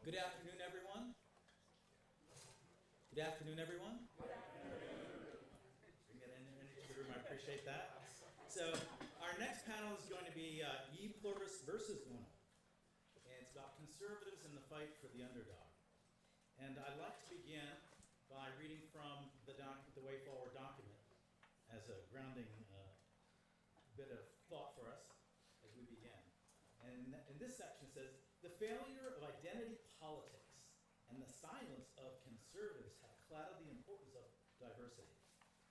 Good afternoon, everyone. Good afternoon, everyone. Good afternoon. Bring that into the room. I appreciate that. So our next panel is going to be Ye Pluribus versus Unum. And it's about conservatives in the fight for the underdog. And I'd like to begin by reading from the Way Forward document as a grounding bit of thought for us as we begin. And in this section it says, the failure of identity politics and the silence of conservatives have clouded the importance of diversity.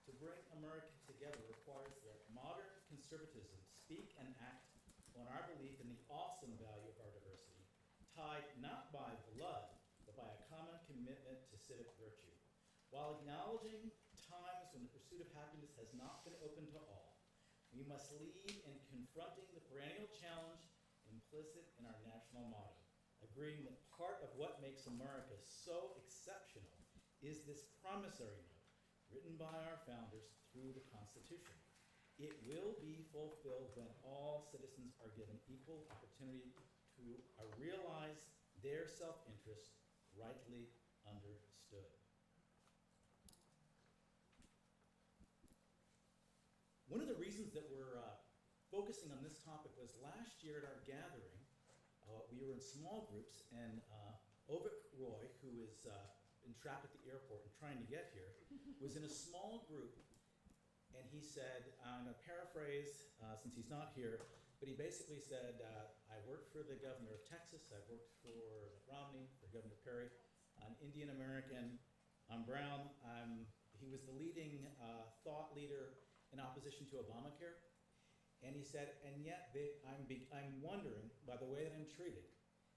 To bring America together requires that modern conservatism speak and act on our belief in the awesome value of our diversity, tied not by blood, but by a common commitment to civic virtue. While acknowledging times when the pursuit of happiness has not been open to all, we must lead in confronting the perennial challenge implicit in our national motto, agreeing that part of what makes America so exceptional is this promissory note written by our founders through the Constitution. It will be fulfilled when all citizens are given equal opportunity to realize their self-interest rightly understood. One of the reasons that we're focusing on this topic was last year at our gathering, we were in small groups, and Ovik Roy, who is entrapped at the airport and trying to get here, was in a small group, and he said, I'm going to paraphrase since he's not here, but he basically said, I worked for the governor of Texas, I worked for Romney, for Governor Perry, I'm Indian American, I'm brown, he was the leading thought leader in opposition to Obamacare. And he said, and yet I'm wondering, by the way that I'm treated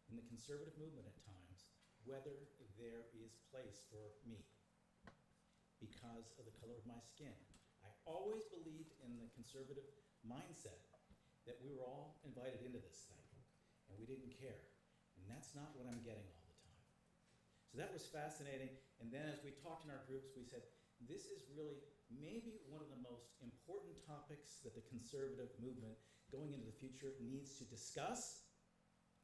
in the conservative movement at times, whether there is place for me because of the color of my skin. I always believed in the conservative mindset that we were all invited into this thing, and we didn't care. And that's not what I'm getting all the time. So that was fascinating. And then as we talked in our groups, we said, this is really maybe one of the most important topics that the conservative movement going into the future needs to discuss,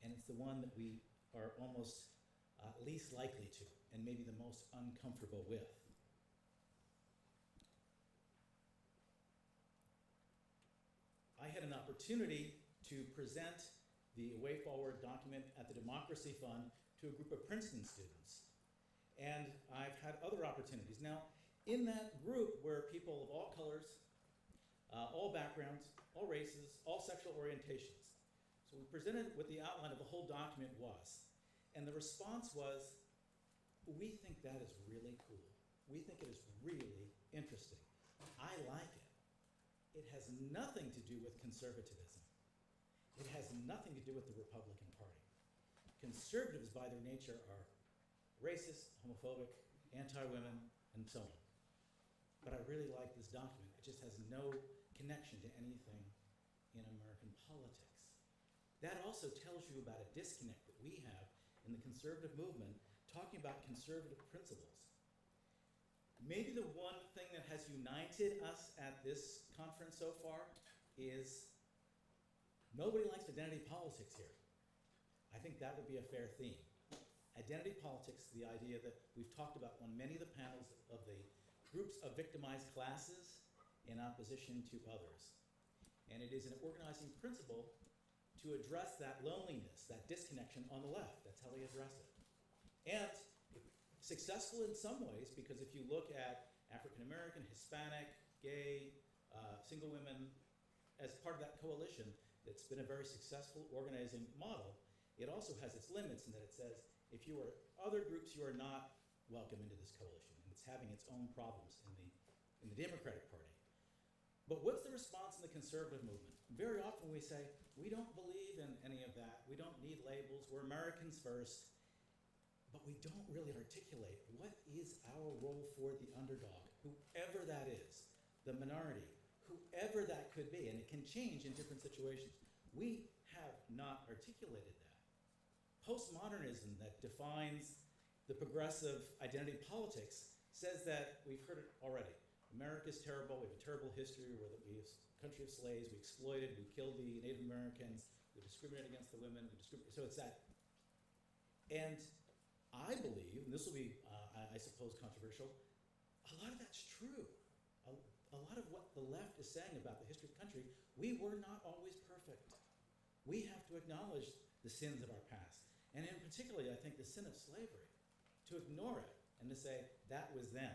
and it's the one that we are almost least likely to, and maybe the most uncomfortable with. I had an opportunity to present the Way Forward document at the Democracy Fund to a group of Princeton students, and I've had other opportunities. Now, in that group were people of all colors, all backgrounds, all races, all sexual orientations. So we presented what the outline of the whole document was. And the response was, we think that is really cool. We think it is really interesting. I like it. It has nothing to do with conservatism. It has nothing to do with the Republican Party. Conservatives, by their nature, are racist, homophobic, anti-women, and so on. But I really like this document. It just has no connection to anything in American politics. That also tells you about a disconnect that we have in the conservative movement talking about conservative principles. Maybe the one thing that has united us at this conference so far is nobody likes identity politics here. I think that would be a fair theme. Identity politics, the idea that we've talked about on many of the panels of the groups of victimized classes in opposition to others. And it is an organizing principle to address that loneliness, that disconnection on the left. That's how they address it. And successful in some ways, because if you look at African American, Hispanic, gay, single women, as part of that coalition, that's been a very successful organizing model, it also has its limits in that it says, if you are other groups, you are not welcome into this coalition, and it's having its own problems in the Democratic Party. But what's the response in the conservative movement? Very often we say, we don't believe in any of that, we don't need labels, we're Americans first, but we don't really articulate what is our role for the underdog, whoever that is, the minority, whoever that could be, and it can change in different situations. We have not articulated that. Postmodernism that defines the progressive identity politics says that, we've heard it already, America's terrible, we have a terrible history, we're a country of slaves, we exploited, we killed the Native Americans, we discriminated against the women, so it's that. And I believe, and this will be, I suppose, controversial, a lot of that's true. A lot of what the left is saying about the history of the country, we were not always perfect. We have to acknowledge the sins of our past. And in particularly, I think, the sin of slavery. To ignore it and to say, that was then.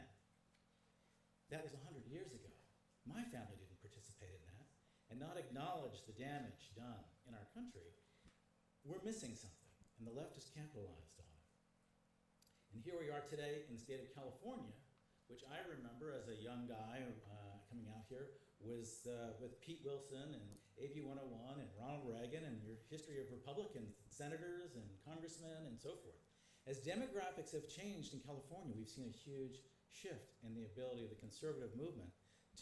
That was 100 years ago. My family didn't participate in that. And not acknowledge the damage done in our country, we're missing something. And the left has capitalized on it. And here we are today in the state of California, which I remember as a young guy coming out here, was with Pete Wilson and AB 101 and Ronald Reagan and your history of Republican senators and congressmen and so forth. As demographics have changed in California, we've seen a huge shift in the ability of the conservative movement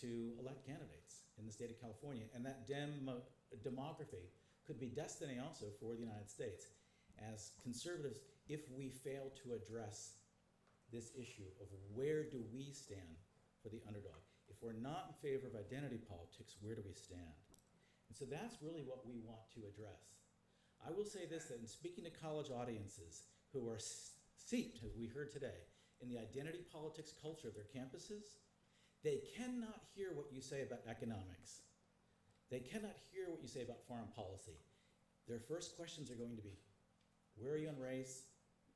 to elect candidates in the state of California. And that demography could be destiny also for the United States. As conservatives, if we fail to address this issue of where do we stand for the underdog, if we're not in favor of identity politics, where do we stand? And so that's really what we want to address. I will say this, that in speaking to college audiences who are steeped, as we heard today, in the identity politics culture of their campuses, they cannot hear what you say about economics. They cannot hear what you say about foreign policy. Their first questions are going to be, where are you on race,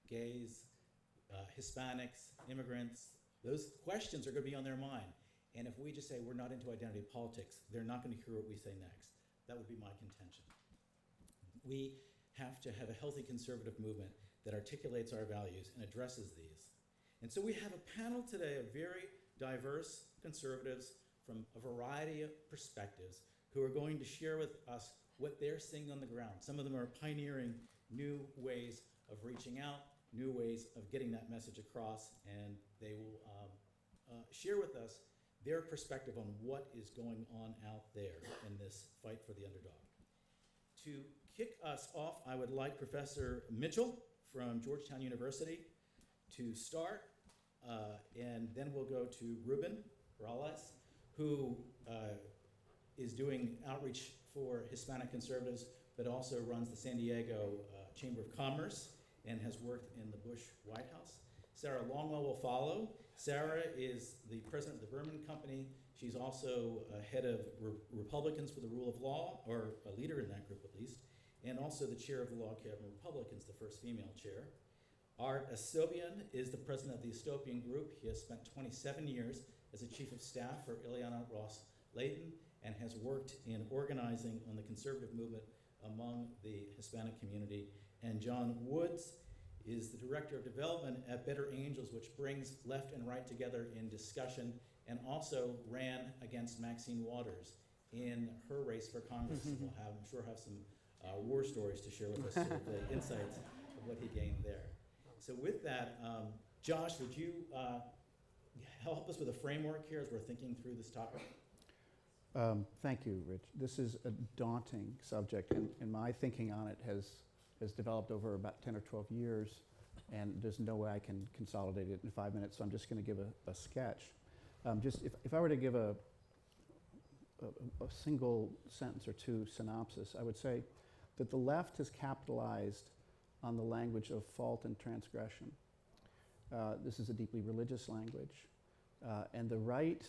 gays, Hispanics, immigrants? Those questions are going to be on their mind. And if we just say we're not into identity politics, they're not going to hear what we say next. That would be my contention. We have to have a healthy conservative movement that articulates our values and addresses these. And so we have a panel today of very diverse conservatives from a variety of perspectives who are going to share with us what they're seeing on the ground. Some of them are pioneering new ways of reaching out, new ways of getting that message across, and they will share with us their perspective on what is going on out there in this fight for the underdog. To kick us off, I would like Professor Mitchell from Georgetown University to start, and then we'll go to Ruben Morales, who is doing outreach for Hispanic conservatives, but also runs the San Diego Chamber of Commerce and has worked in the Bush White House. Sarah Longwell will follow. Sarah is the president of the Berman Company. She's also head of Republicans for the Rule of Law, or a leader in that group at least, and also the chair of the Law Cabinet Republicans, the first female chair. Art Astopian is the president of the Astopian Group. He has spent 27 years as a chief of staff for Ileana Ross Layton and has worked in organizing on the conservative movement among the Hispanic community. And John Woods is the director of development at Better Angels, which brings left and right together in discussion, and also ran against Maxine Waters in her race for Congress. We'll have, I'm sure, have some war stories to share with us, sort of the insights of what he gained there. So with that, Josh, would you help us with a framework here as we're thinking through this topic? Thank you, Rich. This is a daunting subject, and my thinking on it has developed over about 10 or 12 years, and there's no way I can consolidate it in 5 minutes, so I'm just going to give a sketch. Just if I were to give a single sentence or two synopsis, I would say that the left has capitalized on the language of fault and transgression. This is a deeply religious language. And the right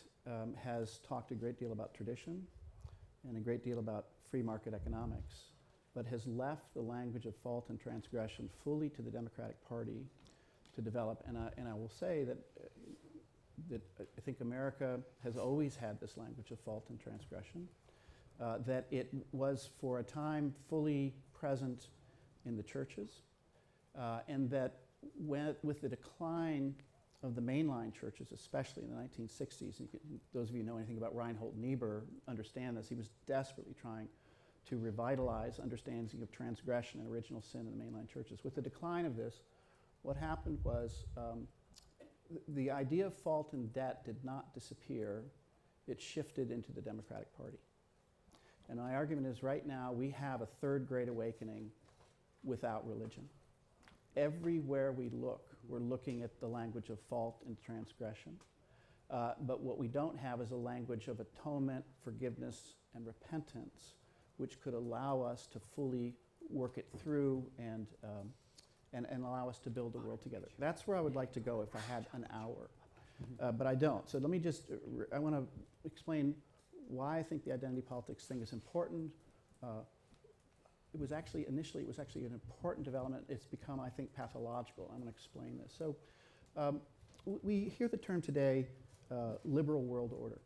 has talked a great deal about tradition and a great deal about free market economics, but has left the language of fault and transgression fully to the Democratic Party to develop. And I will say that I think America has always had this language of fault and transgression, that it was for a time fully present in the churches, and that with the decline of the mainline churches, especially in the 1960s, and those of you who know anything about Reinhold Niebuhr understand this, he was desperately trying to revitalize understanding of transgression and original sin in the mainline churches. With the decline of this, what happened was the idea of fault and debt did not disappear, it shifted into the Democratic Party. And my argument is right now we have a third great awakening without religion. Everywhere we look, we're looking at the language of fault and transgression. But what we don't have is a language of atonement, forgiveness, and repentance, which could allow us to fully work it through and and allow us to build the world together. That's where I would like to go if I had an hour, but I don't. So let me just, I want to explain why I think the identity politics thing is important. It was actually, initially, it was actually an important development. It's become, I think, pathological. I'm going to explain this. So we hear the term today, liberal world order.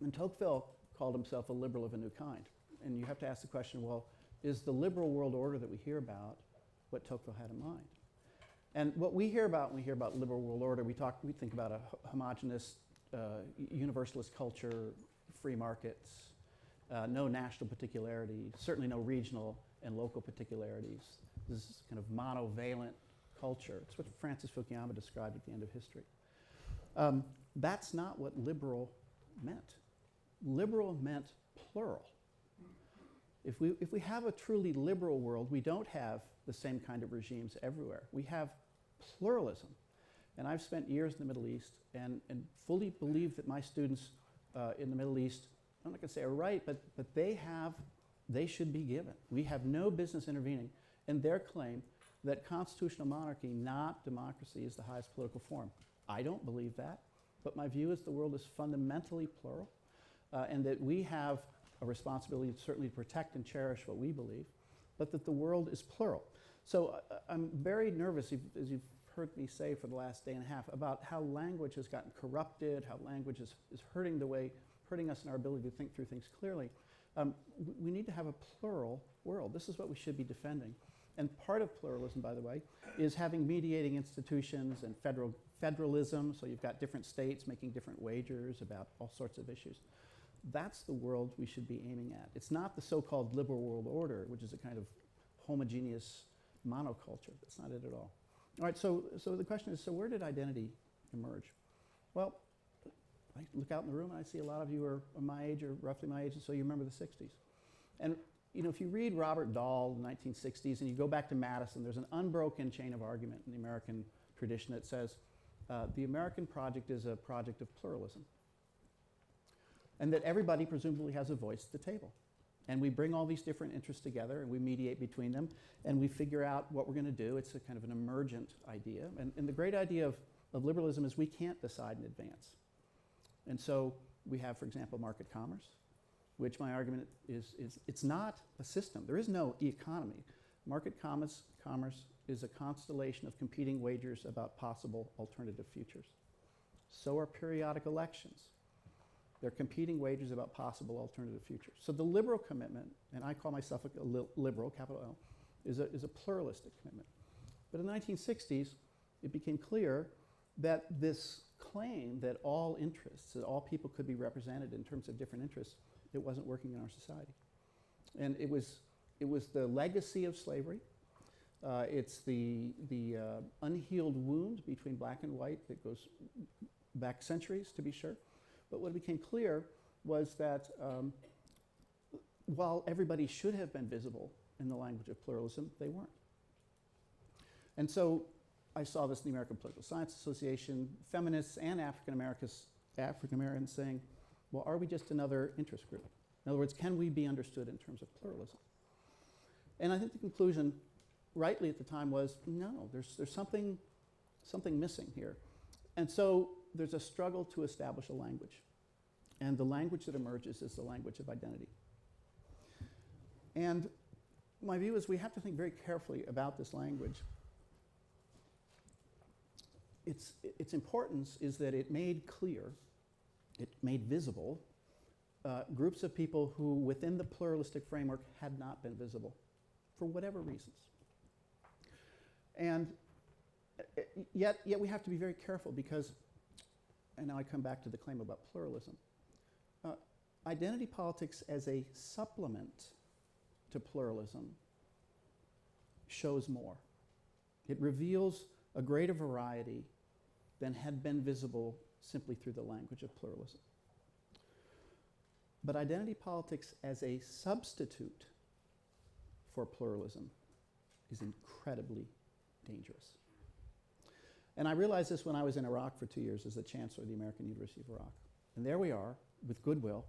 And Tocqueville called himself a liberal of a new kind. And you have to ask the question, well, is the liberal world order that we hear about what Tocqueville had in mind? And what we hear about when we hear about liberal world order, we think about a homogenous, universalist culture, free markets, no national particularity, certainly no regional and local particularities. This is kind of monovalent culture. It's what Francis Fukuyama described at the end of history. That's not what liberal meant. Liberal meant plural. If we have a truly liberal world, we don't have the same kind of regimes everywhere. We have pluralism. And I've spent years in the Middle East and fully believe that my students in the Middle East, I'm not going to say are right, but they should be given. We have no business intervening in their claim that constitutional monarchy, not democracy, is the highest political form. I don't believe that, but my view is the world is fundamentally plural, and that we have a responsibility certainly to protect and cherish what we believe, but that the world is plural. So I'm very nervous, as you've heard me say for the last day and a half, about how language has gotten corrupted, how language is hurting us in our ability to think through things clearly. We need to have a plural world. This is what we should be defending. And part of pluralism, by the way, is having mediating institutions and federalism, so you've got different states making different wagers about all sorts of issues. That's the world we should be aiming at. It's not the so-called liberal world order, which is a kind of homogeneous monoculture. That's not it at all. All right, so the question is, so where did identity emerge? Well, I look out in the room and I see a lot of you are my age or roughly my age, and so you remember the 60s. And you know, if you read Robert Dahl in the 1960s and you go back to Madison, there's an unbroken chain of argument in the American tradition that says the American project is a project of pluralism. And that everybody presumably has a voice at the table. And we bring all these different interests together and we mediate between them and we figure out what we're going to do. It's a kind of an emergent idea. And the great idea of liberalism is we can't decide in advance. And so we have, for example, market commerce, which my argument is it's not a system. There is no economy. Market commerce is a constellation of competing wagers about possible alternative futures. So are periodic elections. They're competing wagers about possible alternative futures. So the liberal commitment, and I call myself a liberal, capital L, is a pluralistic commitment. But in the 1960s, it became clear that this claim that all interests, that all people could be represented in terms of different interests, it wasn't working in our society. And it was the legacy of slavery. It's the unhealed wound between black and white that goes back centuries, to be sure. But what became clear was that while everybody should have been visible in the language of pluralism, they weren't. And so I saw this in the American Political Science Association, feminists and African Americans saying, well, are we just another interest group? In other words, can we be understood in terms of pluralism? And I think the conclusion, rightly at the time, was no, there's something missing here. And so there's a struggle to establish a language. And the language that emerges is the language of identity. And my view is we have to think very carefully about this language. Its importance is that it made clear, it made visible, groups of people who within the pluralistic framework had not been visible for whatever reasons. And yet we have to be very careful because, and now I come back to the claim about pluralism, identity politics as a supplement to pluralism shows more. It reveals a greater variety than had been visible simply through the language of pluralism. But identity politics as a substitute for pluralism is incredibly dangerous. And I realized this when I was in Iraq for 2 years as the chancellor of the American University of Iraq. And there we are, with goodwill,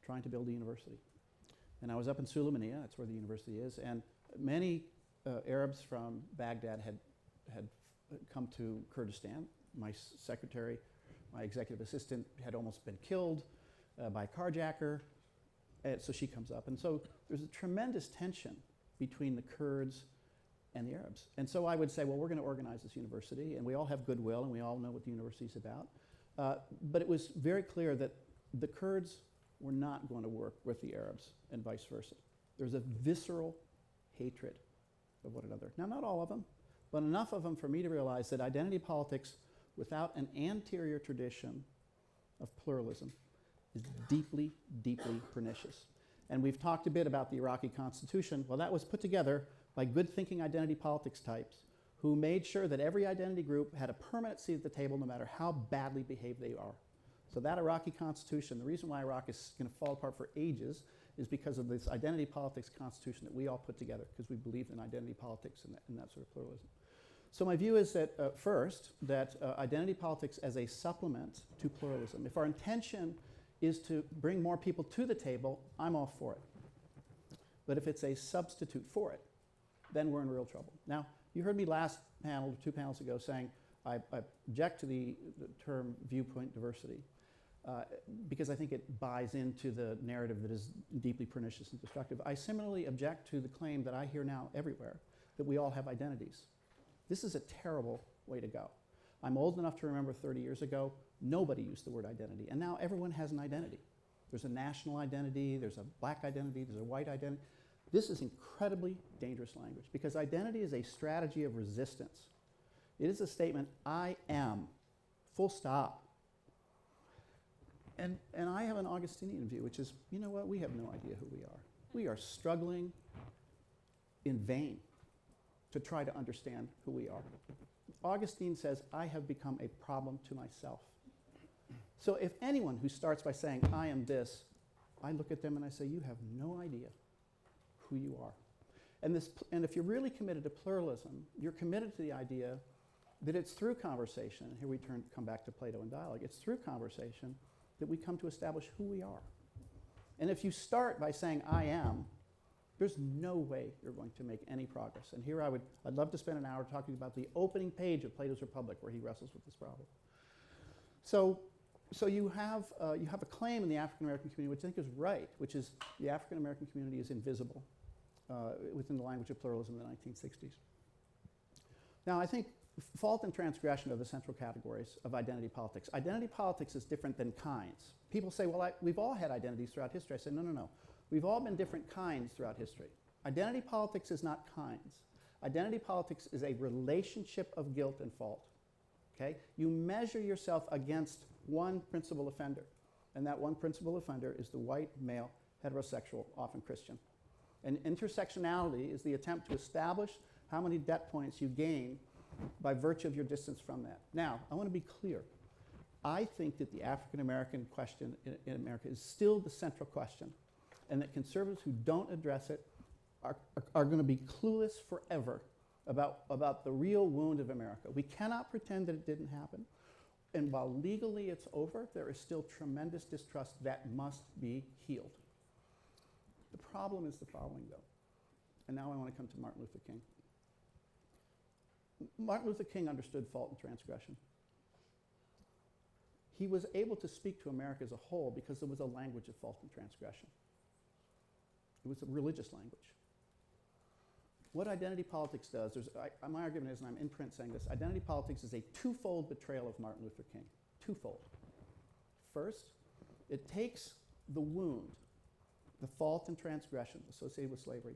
trying to build a university. And I was up in Sulaymaniyah, that's where the university is, and many Arabs from Baghdad had come to Kurdistan. My secretary, my executive assistant, had almost been killed by a carjacker. So she comes up. And so there's a tremendous tension between the Kurds and the Arabs. And so I would say, well, we're going to organize this university, and we all have goodwill, and we all know what the university is about. But it was very clear that the Kurds were not going to work with the Arabs, and vice versa. There's a visceral hatred of one another. Now, not all of them, but enough of them for me to realize that identity politics without an anterior tradition of pluralism is deeply, deeply pernicious. And we've talked a bit about the Iraqi constitution. Well, that was put together by good-thinking identity politics types who made sure that every identity group had a permanent seat at the table no matter how badly behaved they are. So that Iraqi constitution, the reason why Iraq is going to fall apart for ages is because of this identity politics constitution that we all put together because we believe in identity politics and that sort of pluralism. So my view is that, first, that identity politics as a supplement to pluralism. If our intention is to bring more people to the table, I'm all for it. But if it's a substitute for it, then we're in real trouble. Now, you heard me last panel, or 2 panels ago, saying I object to the term viewpoint diversity because I think it buys into the narrative that is deeply pernicious and destructive. I similarly object to the claim that I hear now everywhere that we all have identities. This is a terrible way to go. I'm old enough to remember 30 years ago, nobody used the word identity, and now everyone has an identity. There's a national identity, there's a black identity, there's a white identity. This is incredibly dangerous language because identity is a strategy of resistance. It is a statement, I am, full stop. And I have an Augustinian view, which is, you know what, we have no idea who we are. We are struggling in vain to try to understand who we are. Augustine says, I have become a problem to myself. So if anyone who starts by saying, I am this, I look at them and I say, you have no idea who you are. And if you're really committed to pluralism, you're committed to the idea that it's through conversation, and here we come back to Plato and dialogue, it's through conversation that we come to establish who we are. And if you start by saying, I am, there's no way you're going to make any progress. And here I'd love to spend an hour talking about the opening page of Plato's Republic where he wrestles with this problem. So you have a claim in the African American community, which I think is right, which is the African American community is invisible within the language of pluralism in the 1960s. Now, I think fault and transgression are the central categories of identity politics. Identity politics is different than kinds. People say, well, we've all had identities throughout history. I say, no. We've all been different kinds throughout history. Identity politics is not kinds. Identity politics is a relationship of guilt and fault. Okay? You measure yourself against one principal offender, and that one principal offender is the white, male, heterosexual, often Christian. And intersectionality is the attempt to establish how many debt points you gain by virtue of your distance from that. Now, I want to be clear. I think that the African American question in America is still the central question, and that conservatives who don't address it are going to be clueless forever about the real wound of America. We cannot pretend that it didn't happen. And while legally it's over, there is still tremendous distrust that must be healed. The problem is the following, though. And now I want to come to Martin Luther King. Martin Luther King understood fault and transgression. He was able to speak to America as a whole because there was a language of fault and transgression. It was a religious language. What identity politics does, my argument is, and I'm in print saying this, identity politics is a twofold betrayal of Martin Luther King. Twofold. First, it takes the wound, the fault and transgression associated with slavery,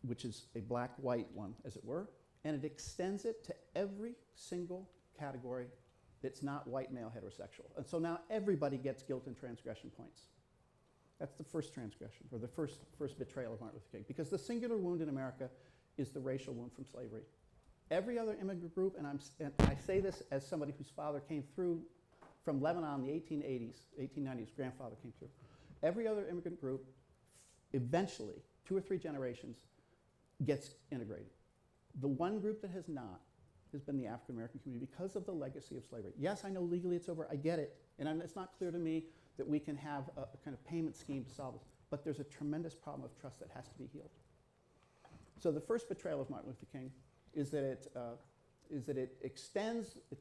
which is a black-white one, as it were, and it extends it to every single category that's not white, male, heterosexual. And so now everybody gets guilt and transgression points. That's the first transgression, or the first betrayal of Martin Luther King. Because the singular wound in America is the racial wound from slavery. Every other immigrant group, and I say this as somebody whose father came through from Lebanon in the 1880s, 1890s, grandfather came through. Every other immigrant group, eventually, 2 or 3 generations, gets integrated. The one group that has not has been the African American community because of the legacy of slavery. Yes, I know legally it's over, I get it, and it's not clear to me that we can have a kind of payment scheme to solve this, but there's a tremendous problem of trust that has to be healed. So the first betrayal of Martin Luther King is that it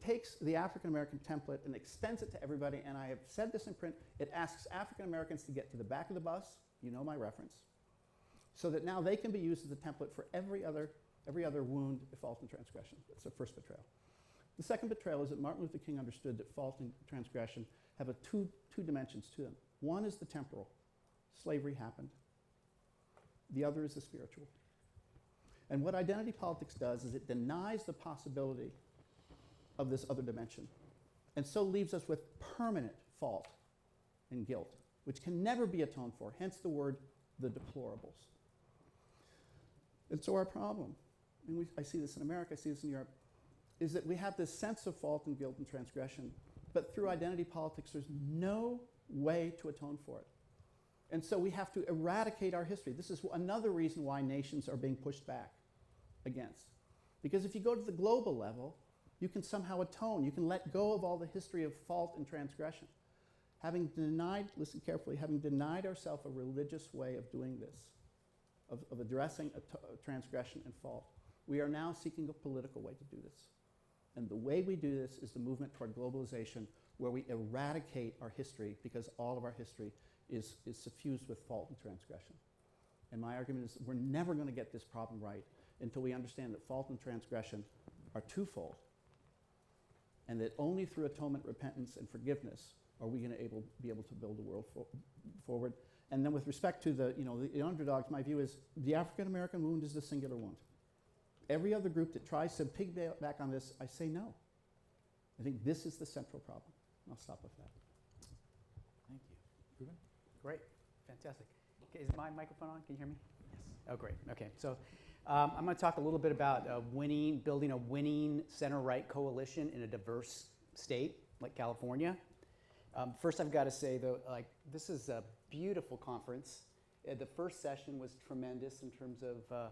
takes the African American template and extends it to everybody, and I have said this in print, it asks African Americans to get to the back of the bus, you know my reference, so that now they can be used as a template for every other wound, fault, and transgression. That's the first betrayal. The second betrayal is that Martin Luther King understood that fault and transgression have two dimensions to them. One is the temporal. Slavery happened. The other is the spiritual. And what identity politics does is it denies the possibility of this other dimension, and so leaves us with permanent fault and guilt, which can never be atoned for, hence the word the deplorables. And so our problem, and I see this in America, I see this in Europe, is that we have this sense of fault and guilt and transgression, but through identity politics, there's no way to atone for it. And so we have to eradicate our history. This is another reason why nations are being pushed back against. Because if you go to the global level, you can somehow atone. You can let go of all the history of fault and transgression. Having denied, listen carefully, having denied ourselves a religious way of doing this, of addressing a transgression and fault, we are now seeking a political way to do this. And the way we do this is the movement toward globalization, where we eradicate our history, because all of our history is suffused with fault and transgression. And my argument is we're never going to get this problem right until we understand that fault and transgression are twofold, and that only through atonement, repentance, and forgiveness are we going to be able to build the world forward. And then with respect to the underdogs, my view is the African American wound is the singular wound. Every other group that tries to piggyback on this, I say no. I think this is the central problem. I'll stop with that. Thank you. Ruben? Great, fantastic. Okay, is my microphone on? Can you hear me? Yes. Oh, great. Okay, so I'm going to talk a little bit about building a winning center-right coalition in a diverse state like California. First, I've got to say, though, this is a beautiful conference. The first session was tremendous in terms of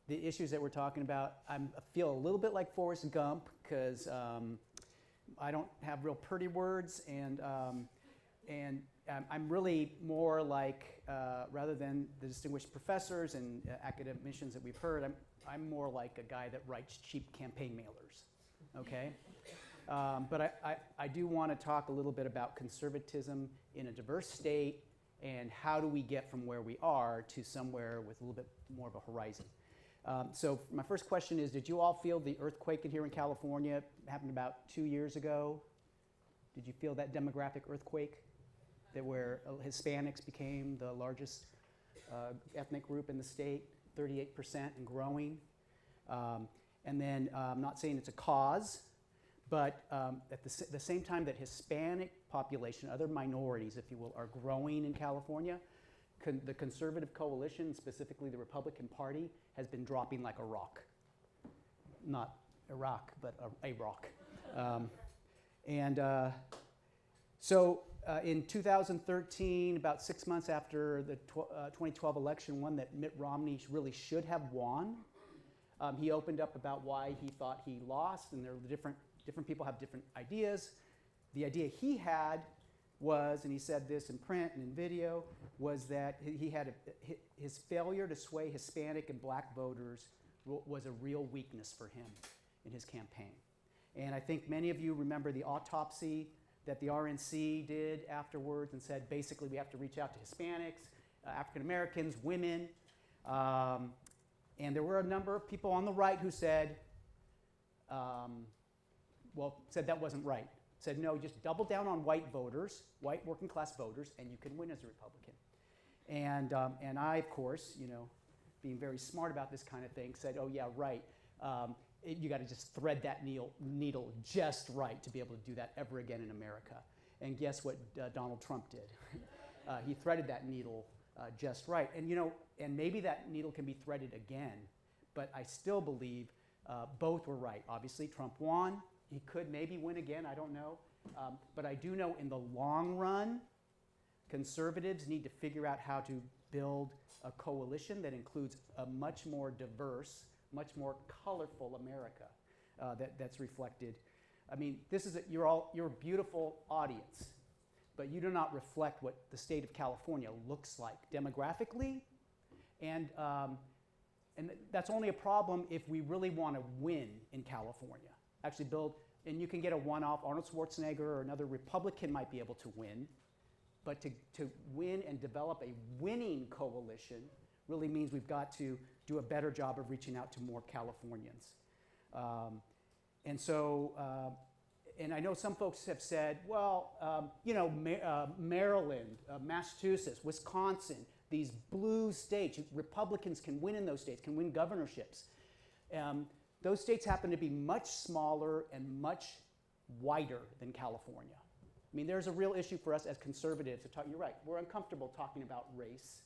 the issues that we're talking about. I feel a little bit like Forrest Gump, because I don't have real pretty words, and I'm really more like, rather than the distinguished professors and academicians that we've heard, I'm more like a guy that writes cheap campaign mailers, okay? But I do want to talk a little bit about conservatism in a diverse state, and how do we get from where we are to somewhere with a little bit more of a horizon. So my first question is, did you all feel the earthquake here in California? It happened about 2 years ago. Did you feel that demographic earthquake, that where Hispanics became the largest ethnic group in the state, 38% and growing? And then I'm not saying it's a cause, but at the same time that Hispanic population, other minorities, if you will, are growing in California, the conservative coalition, specifically the Republican Party, has been dropping like a rock. Not Iraq, but a rock. So in 2013, about 6 months after the 2012 election, one that Mitt Romney really should have won, he opened up about why he thought he lost, and there were different people have different ideas. The idea he had was, and he said this in print and in video, was that he had his failure to sway Hispanic and black voters was a real weakness for him in his campaign. And I think many of you remember the autopsy that the RNC did afterwards, and said basically we have to reach out to Hispanics, African Americans, women. And there were a number of people on the right who said, said that wasn't right. Said, no, just double down on white voters, white working class voters, and you can win as a Republican. And I, of course, being very smart about this kind of thing, said, oh yeah, right. You got to just thread that needle just right to be able to do that ever again in America. And guess what Donald Trump did? He threaded that needle just right. And maybe that needle can be threaded again, but I still believe both were right. Obviously, Trump won. He could maybe win again, I don't know. But I do know in the long run, conservatives need to figure out how to build a coalition that includes a much more diverse, much more colorful America that's reflected. I mean, you're a beautiful audience, but you do not reflect what the state of California looks like demographically and And that's only a problem if we really want to win in California. Actually build, and you can get a one-off, Arnold Schwarzenegger or another Republican might be able to win, but to win and develop a winning coalition really means we've got to do a better job of reaching out to more Californians. And so, and I know some folks have said, well, you know, Maryland, Massachusetts, Wisconsin, these blue states, Republicans can win in those states, can win governorships. Those states happen to be much smaller and much wider than California. I mean, there's a real issue for us as conservatives to talk. You're right, we're uncomfortable talking about race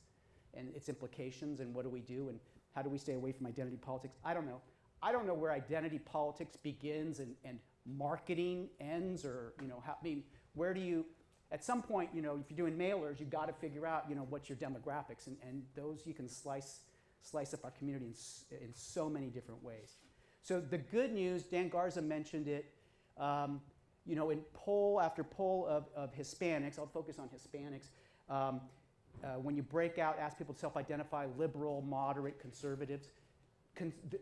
and its implications and what do we do and how do we stay away from identity politics. I don't know. I don't know where identity politics begins and marketing ends, or, you know, how, I mean, where do you, at some point, you know, if you're doing mailers, you've got to figure out, you know, what's your demographics, and those you can slice up our community in so many different ways. So the good news, Dan Garza mentioned it, you know, in poll after poll of Hispanics, I'll focus on Hispanics, when you break out, ask people to self-identify, liberal, moderate, conservatives,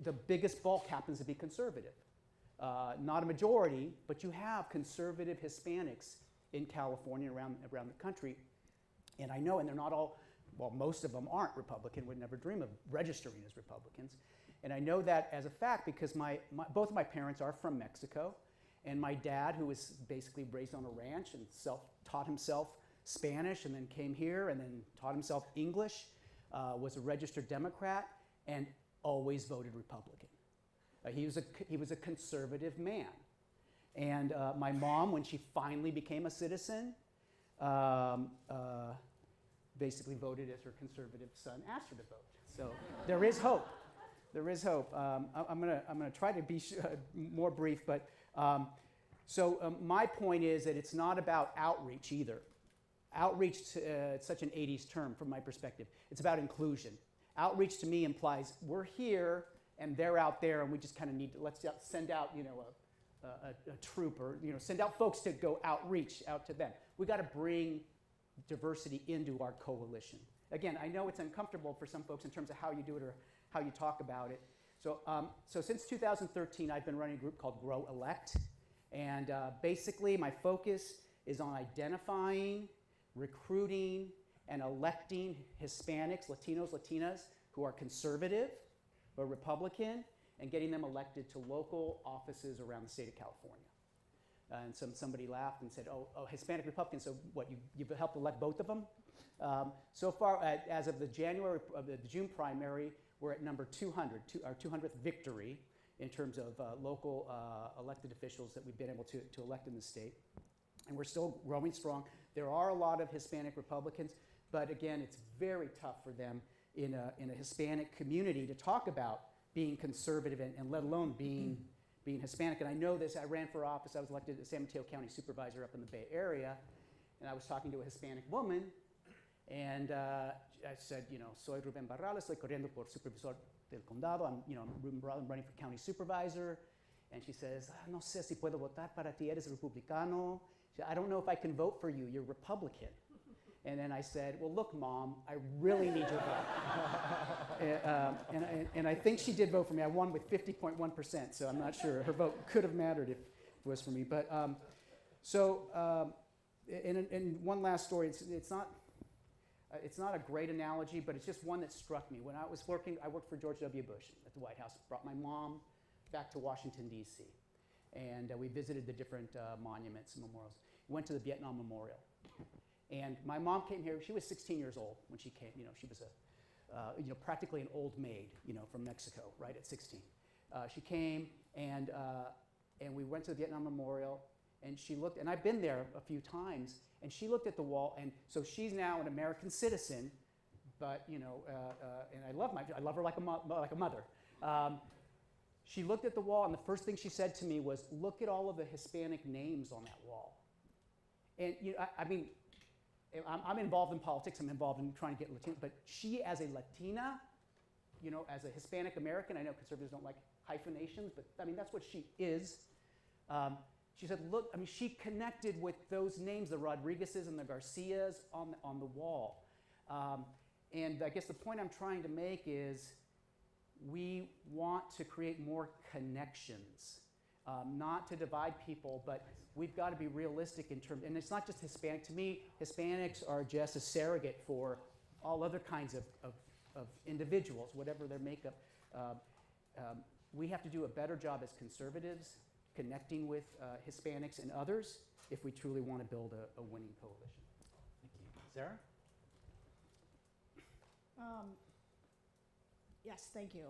the biggest bulk happens to be conservative. Not a majority, but you have conservative Hispanics in California, around the country. And I know, and they're not all, well, most of them aren't Republican, would never dream of registering as Republicans. And I know that as a fact because both of my parents are from Mexico, and my dad, who was basically raised on a ranch and taught himself Spanish and then came here and then taught himself English, was a registered Democrat and always voted Republican. He was a conservative man. And my mom, when she finally became a citizen, basically voted as her conservative son asked her to vote. So there is hope. There is hope. I'm gonna try to be more brief, but my point is that it's not about outreach either. Outreach, it's such an 80s term from my perspective. It's about inclusion. Outreach to me implies we're here and they're out there, and we just kind of need to, let's send out, you know, a troop, or, you know, send out folks to go outreach out to them. We got to bring diversity into our coalition. Again, I know it's uncomfortable for some folks in terms of how you do it or how you talk about it. So, so since 2013, I've been running a group called Grow Elect, and basically my focus is on identifying, recruiting, and electing Hispanics, Latinos, Latinas who are conservative or Republican, and getting them elected to local offices around the state of California. And somebody laughed and said, oh, Hispanic Republicans, so what, you've helped elect both of them? So far, as of the June primary, we're at number 200, our 200th victory in terms of local elected officials that we've been able to elect in the state. And we're still growing strong. There are a lot of Hispanic Republicans, but again, it's very tough for them in a Hispanic community to talk about being conservative and let alone being Hispanic. And I know this, I ran for office, I was elected as San Mateo County Supervisor up in the Bay Area, and I was talking to a Hispanic woman, and I said, you know, soy Rubén Barral, estoy corriendo por Supervisor del Condado, I'm running for County Supervisor, and she says, no sé si puedo votar para ti, eres republicano. She said, I don't know if I can vote for you, you're Republican. And then I said, well, look, Mom, I really need your vote. And I think she did vote for me. I won with 50.1%, so I'm not sure. Her vote could have mattered if it was for me. But and one last story. It's not a great analogy, but it's just one that struck me. When I was working, I worked for George W. Bush at the White House. Brought my mom back to Washington, D.C. And we visited the different monuments and memorials. Went to the Vietnam Memorial. And my mom came here. She was 16 years old when she came. You know, she was practically an old maid, you know, from Mexico, right at 16. She came, and we went to the Vietnam Memorial, and she looked, and I've been there a few times, and she looked at the wall, and so she's now an American citizen, but, you know, and I love her like a mother. She looked at the wall, and the first thing she said to me was, look at all of the Hispanic names on that wall. And, you know, I mean, I'm involved in politics, I'm involved in trying to get Latino, but she as a Latina, you know, as a Hispanic American, I know conservatives don't like hyphenations, but I mean, that's what she is. She said, look, I mean, she connected with those names, the Rodriguezes and the Garcias on the wall. And I guess the point I'm trying to make is we want to create more connections, not to divide people, but we've got to be realistic in terms, and it's not just Hispanic. To me, Hispanics are just a surrogate for all other kinds of individuals, whatever their makeup. We have to do a better job as conservatives connecting with Hispanics and others if we truly want to build a winning coalition. Thank you. Sarah? Yes, thank you.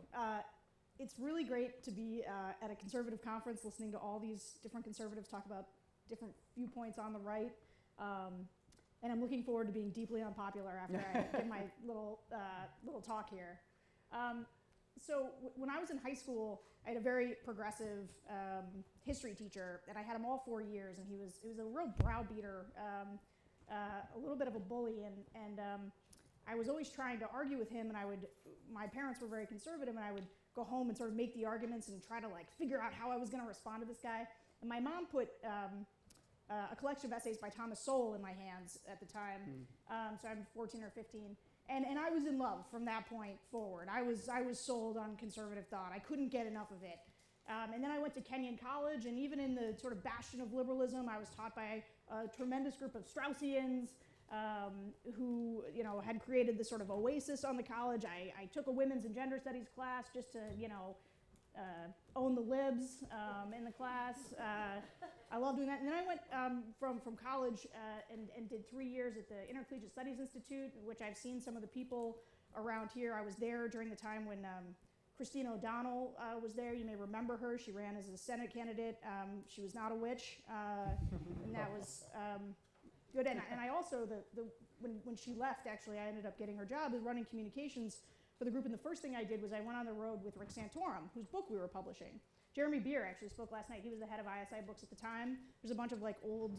It's really great to be at a conservative conference listening to all these different conservatives talk about different viewpoints on the right. And I'm looking forward to being deeply unpopular after I give my little talk here. So when I was in high school, I had a very progressive history teacher, and I had him all 4 years, and he was a real browbeater, a little bit of a bully, and I was always trying to argue with him, and my parents were very conservative, and I would go home and sort of make the arguments and try to like figure out how I was going to respond to this guy. And my mom put a collection of essays by Thomas Sowell in my hands at the time, so I'm 14 or 15. And I was in love from that point forward. I was sold on conservative thought. I couldn't get enough of it. And then I went to Kenyon College, and even in the sort of bastion of liberalism, I was taught by a tremendous group of Straussians who had created this sort of oasis on the college. I took a women's and gender studies class just to own the libs in the class. I love doing that. And then I went from college and did 3 years at the Intercollegiate Studies Institute, which I've seen some of the people around here. I was there during the time when Christine O'Donnell was there. You may remember her. She ran as a Senate candidate. She was not a witch, and that was good. And I also, when she left, actually, I ended up getting her job as running communications for the group, and the first thing I did was I went on the road with Rick Santorum, whose book we were publishing. Jeremy Beer actually spoke last night. He was the head of ISI Books at the time. There's a bunch of like old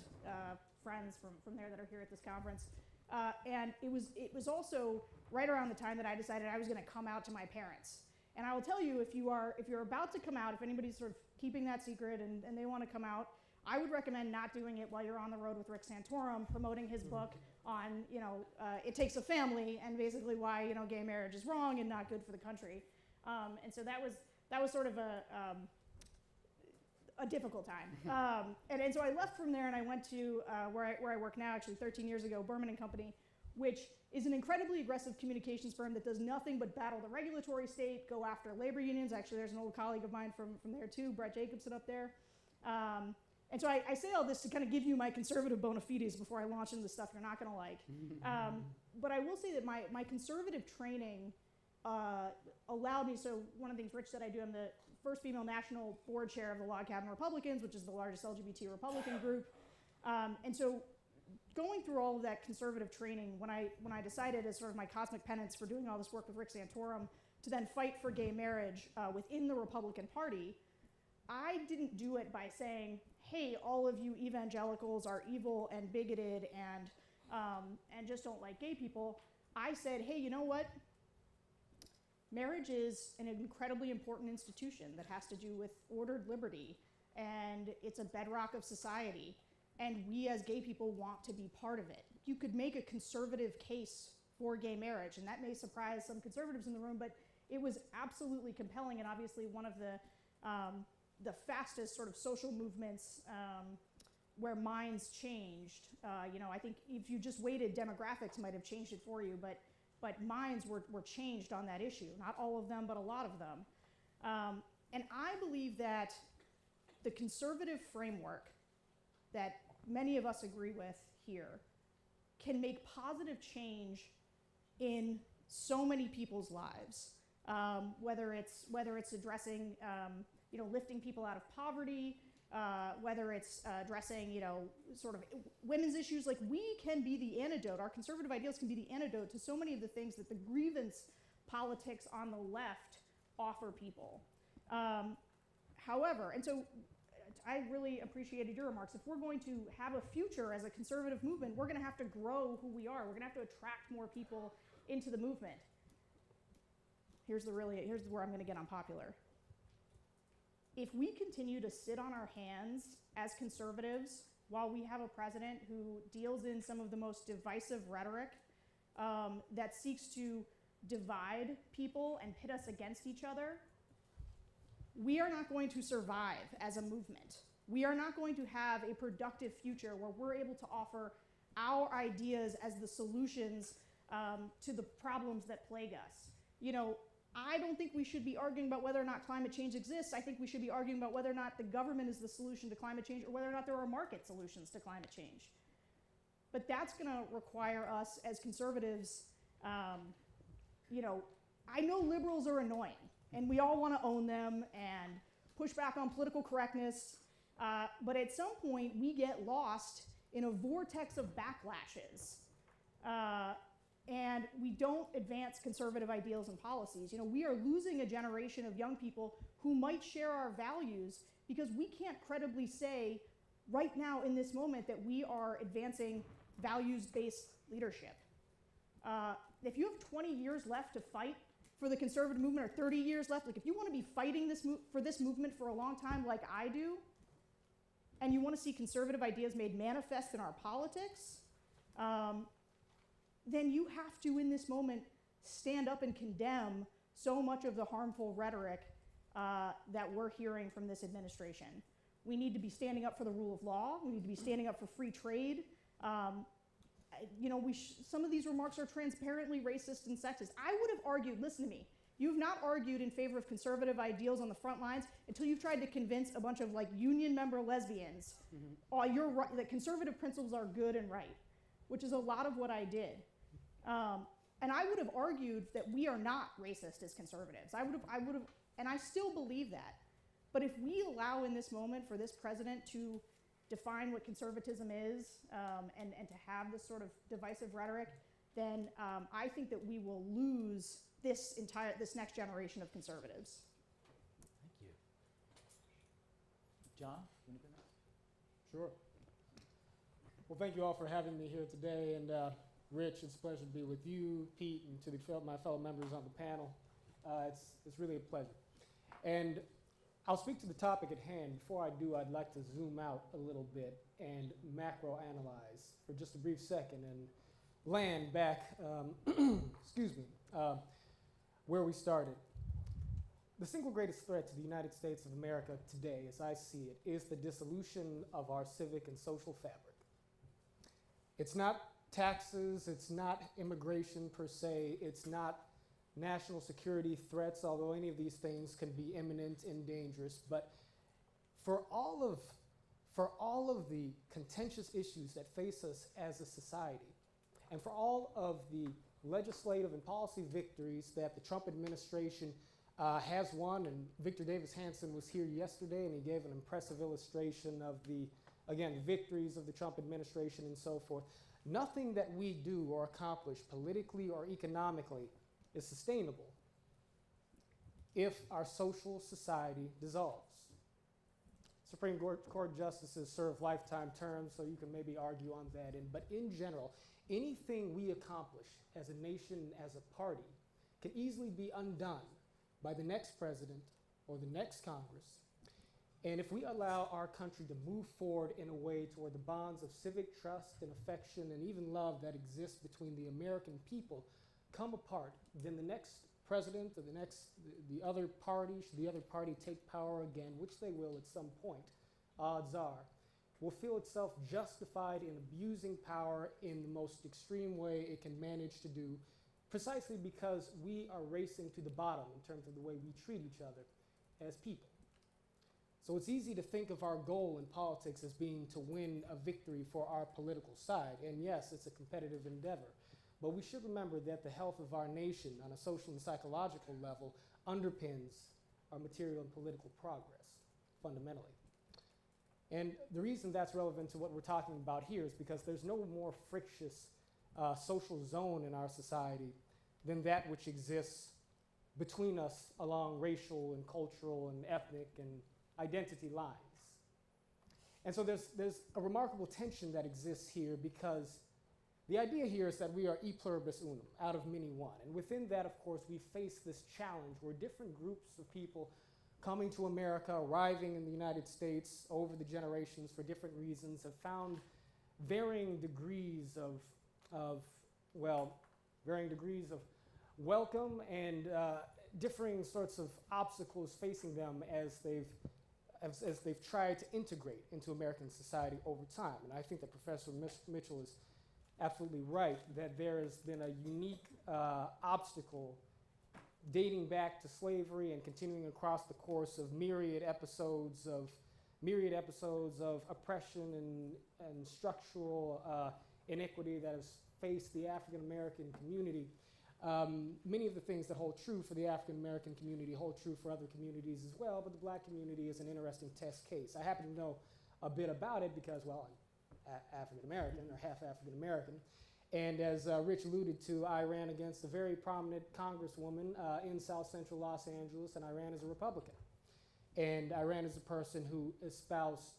friends from there that are here at this conference. And it was also right around the time that I decided I was going to come out to my parents. And I will tell you, if you're about to come out, if anybody's sort of keeping that secret and they want to come out, I would recommend not doing it while you're on the road with Rick Santorum promoting his book on, It Takes a Family, and basically why, gay marriage is wrong and not good for the country. And so that was sort of a difficult time. And so I left from there and I went to where I work now, actually 13 years ago, Berman and Company, which is an incredibly aggressive communications firm that does nothing but battle the regulatory state, go after labor unions. Actually, there's an old colleague of mine from there too, Brett Jacobson up there. And so I say all this to kind of give you my conservative bona fides before I launch into the stuff you're not going to like. But I will say that my conservative training allowed me, so one of the things Rich said I do, I'm the first female national board chair of the Log Cabin Republicans, which is the largest LGBT Republican group. And so going through all of that conservative training, when I decided as sort of my cosmic penance for doing all this work with Rick Santorum to then fight for gay marriage within the Republican Party, I didn't do it by saying, hey, all of you evangelicals are evil and bigoted and just don't like gay people. I said, hey, you know what? Marriage is an incredibly important institution that has to do with ordered liberty, and it's a bedrock of society, and we as gay people want to be part of it. You could make a conservative case for gay marriage, and that may surprise some conservatives in the room, but it was absolutely compelling, and obviously one of the fastest sort of social movements where minds changed. I think if you just waited, demographics might have changed it for you, but minds were changed on that issue. Not all of them, but a lot of them. And I believe that the conservative framework that many of us agree with here can make positive change in so many people's lives. Whether it's addressing lifting people out of poverty, whether it's addressing, sort of women's issues. Like, we can be the antidote. Our conservative ideals can be the antidote to so many of the things that the grievance politics on the left offer people. However, and so I really appreciated your remarks. If we're going to have a future as a conservative movement, we're going to have to grow who we are. We're going to have to attract more people into the movement. Here's where I'm going to get unpopular. If we continue to sit on our hands as conservatives while we have a president who deals in some of the most divisive rhetoric that seeks to divide people and pit us against each other, we are not going to survive as a movement. We are not going to have a productive future where we're able to offer our ideas as the solutions to the problems that plague us. You know, I don't think we should be arguing about whether or not climate change exists. I think we should be arguing about whether or not the government is the solution to climate change, or whether or not there are market solutions to climate change. But that's going to require us as conservatives, you know, I know liberals are annoying, and we all want to own them and push back on political correctness, but at some point we get lost in a vortex of backlashes. And we don't advance conservative ideals and policies. You know, we are losing a generation of young people who might share our values because we can't credibly say right now in this moment that we are advancing values-based leadership. If you have 20 years left to fight for the conservative movement, or 30 years left, like if you want to be fighting for this movement for a long time like I do, and you want to see conservative ideas made manifest in our politics, then you have to, in this moment, stand up and condemn so much of the harmful rhetoric that we're hearing from this administration. We need to be standing up for the rule of law. We need to be standing up for free trade. You know, some of these remarks are transparently racist and sexist. I would have argued, listen to me, you've not argued in favor of conservative ideals on the front lines until you've tried to convince a bunch of like union member lesbians, you're right, that conservative principles are good and right, which is a lot of what I did. And I would have argued that we are not racist as conservatives. I would have, and I still believe that. But if we allow in this moment for this president to define what conservatism is and to have this sort of divisive rhetoric, then I think that we will lose this next generation of conservatives. Thank you. John, you want to go next? Sure. Well, thank you all for having me here today, and Rich, it's a pleasure to be with you, Pete, and to my fellow members on the panel. It's really a pleasure. And I'll speak to the topic at hand. Before I do, I'd like to zoom out a little bit and macro analyze for just a brief second and land back, excuse me, where we started. The single greatest threat to the United States of America today, as I see it, is the dissolution of our civic and social fabric. It's not taxes, it's not immigration per se, it's not national security threats, although any of these things can be imminent and dangerous. But for all of the contentious issues that face us as a society, and for all of the legislative and policy victories that the Trump administration has won, and Victor Davis Hanson was here yesterday and he gave an impressive illustration of the, again, victories of the Trump administration and so forth, nothing that we do or accomplish politically or economically is sustainable if our social society dissolves. Supreme Court justices serve lifetime terms, so you can maybe argue on that end. But in general, anything we accomplish as a nation, as a party, can easily be undone by the next president or the next Congress. And if we allow our country to move forward in a way toward the bonds of civic trust and affection and even love that exists between the American people come apart, then the next president or the other party, should the other party take power again, which they will at some point, odds are, will feel itself justified in abusing power in the most extreme way it can manage to do, precisely because we are racing to the bottom in terms of the way we treat each other as people. So it's easy to think of our goal in politics as being to win a victory for our political side. And yes, it's a competitive endeavor. But we should remember that the health of our nation on a social and psychological level underpins our material and political progress, fundamentally. And the reason that's relevant to what we're talking about here is because there's no more frictious social zone in our society than that which exists between us along racial and cultural and ethnic and identity lines. And so there's a remarkable tension that exists here, because the idea here is that we are e pluribus unum, out of many one. And within that, of course, we face this challenge where different groups of people coming to America, arriving in the United States over the generations for different reasons, have found varying degrees of welcome and differing sorts of obstacles facing them as they've tried to integrate into American society over time. And I think that Professor Mitchell is absolutely right that there has been a unique obstacle dating back to slavery and continuing across the course of myriad episodes of oppression and structural inequity that has faced the African American community. Many of the things that hold true for the African American community hold true for other communities as well, but the black community is an interesting test case. I happen to know a bit about it because, well, I'm African American or half African American. And as Rich alluded to, I ran against a very prominent congresswoman in South Central Los Angeles, and I ran as a Republican. And I ran as a person who espoused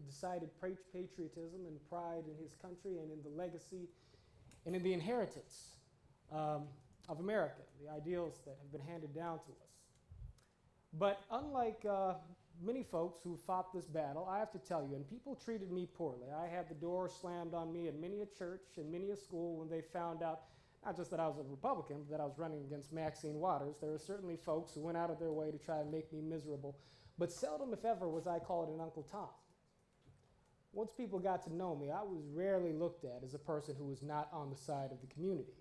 decided patriotism and pride in his country and in the legacy and in the inheritance of America, the ideals that have been handed down to us. But unlike many folks who fought this battle, I have to tell you, and people treated me poorly. I had the door slammed on me at many a church and many a school when they found out, not just that I was a Republican, but that I was running against Maxine Waters. There were certainly folks who went out of their way to try and make me miserable, but seldom, if ever, was I called an Uncle Tom. Once people got to know me, I was rarely looked at as a person who was not on the side of the community.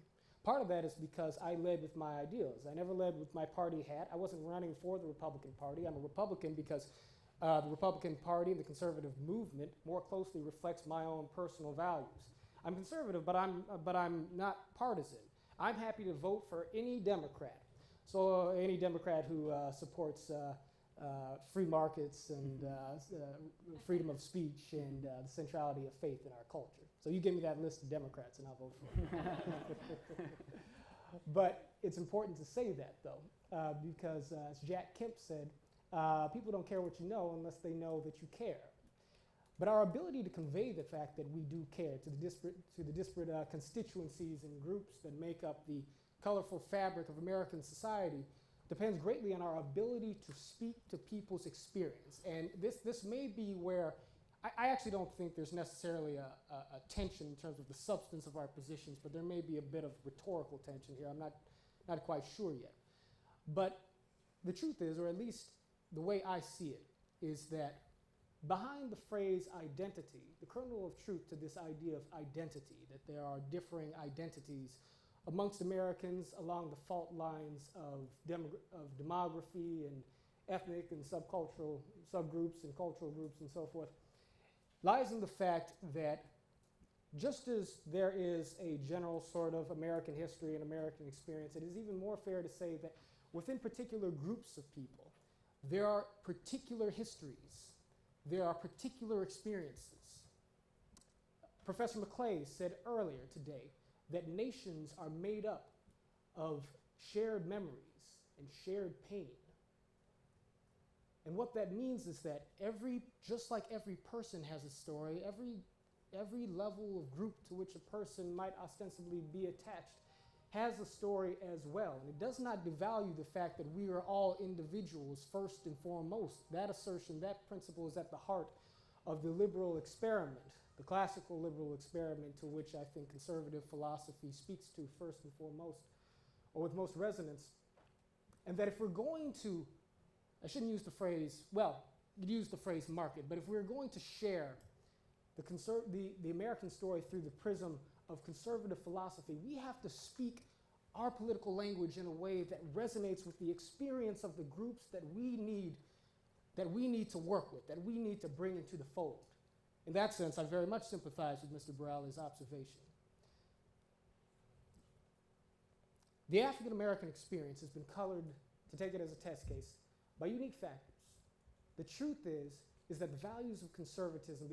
Part of that is because I led with my ideals. I never led with my party hat. I wasn't running for the Republican Party. I'm a Republican because the Republican Party and the conservative movement more closely reflects my own personal values. I'm conservative, but I'm not partisan. I'm happy to vote for any Democrat. So any Democrat who supports free markets and freedom of speech and the centrality of faith in our culture. So you give me that list of Democrats and I'll vote for it. But it's important to say that, though, because as Jack Kemp said, people don't care what you know unless they know that you care. But our ability to convey the fact that we do care to the disparate constituencies and groups that make up the colorful fabric of American society depends greatly on our ability to speak to people's experience. And this may be where I actually don't think there's necessarily a tension in terms of the substance of our positions, but there may be a bit of rhetorical tension here. I'm not quite sure yet. But the truth is, or at least the way I see it, is that behind the phrase identity, the kernel of truth to this idea of identity, that there are differing identities amongst Americans along the fault lines of demography and ethnic and subcultural subgroups and cultural groups and so forth, lies in the fact that just as there is a general sort of American history and American experience, it is even more fair to say that within particular groups of people, there are particular histories, there are particular experiences. Professor McClay said earlier today that nations are made up of shared memories and shared pain. And what that means is that just like every person has a story, every level of group to which a person might ostensibly be attached has a story as well. And it does not devalue the fact that we are all individuals first and foremost. That assertion, that principle is at the heart of the liberal experiment, the classical liberal experiment to which I think conservative philosophy speaks to first and foremost, or with most resonance. And that if we're going to, I shouldn't use the phrase, well, you use the phrase market, but if we're going to share the American story through the prism of conservative philosophy, we have to speak our political language in a way that resonates with the experience of the groups that we need to work with, that we need to bring into the fold. In that sense, I very much sympathize with Mr. Borelli's observation. The African American experience has been colored, to take it as a test case, by unique factors. The truth is that the values of conservatism,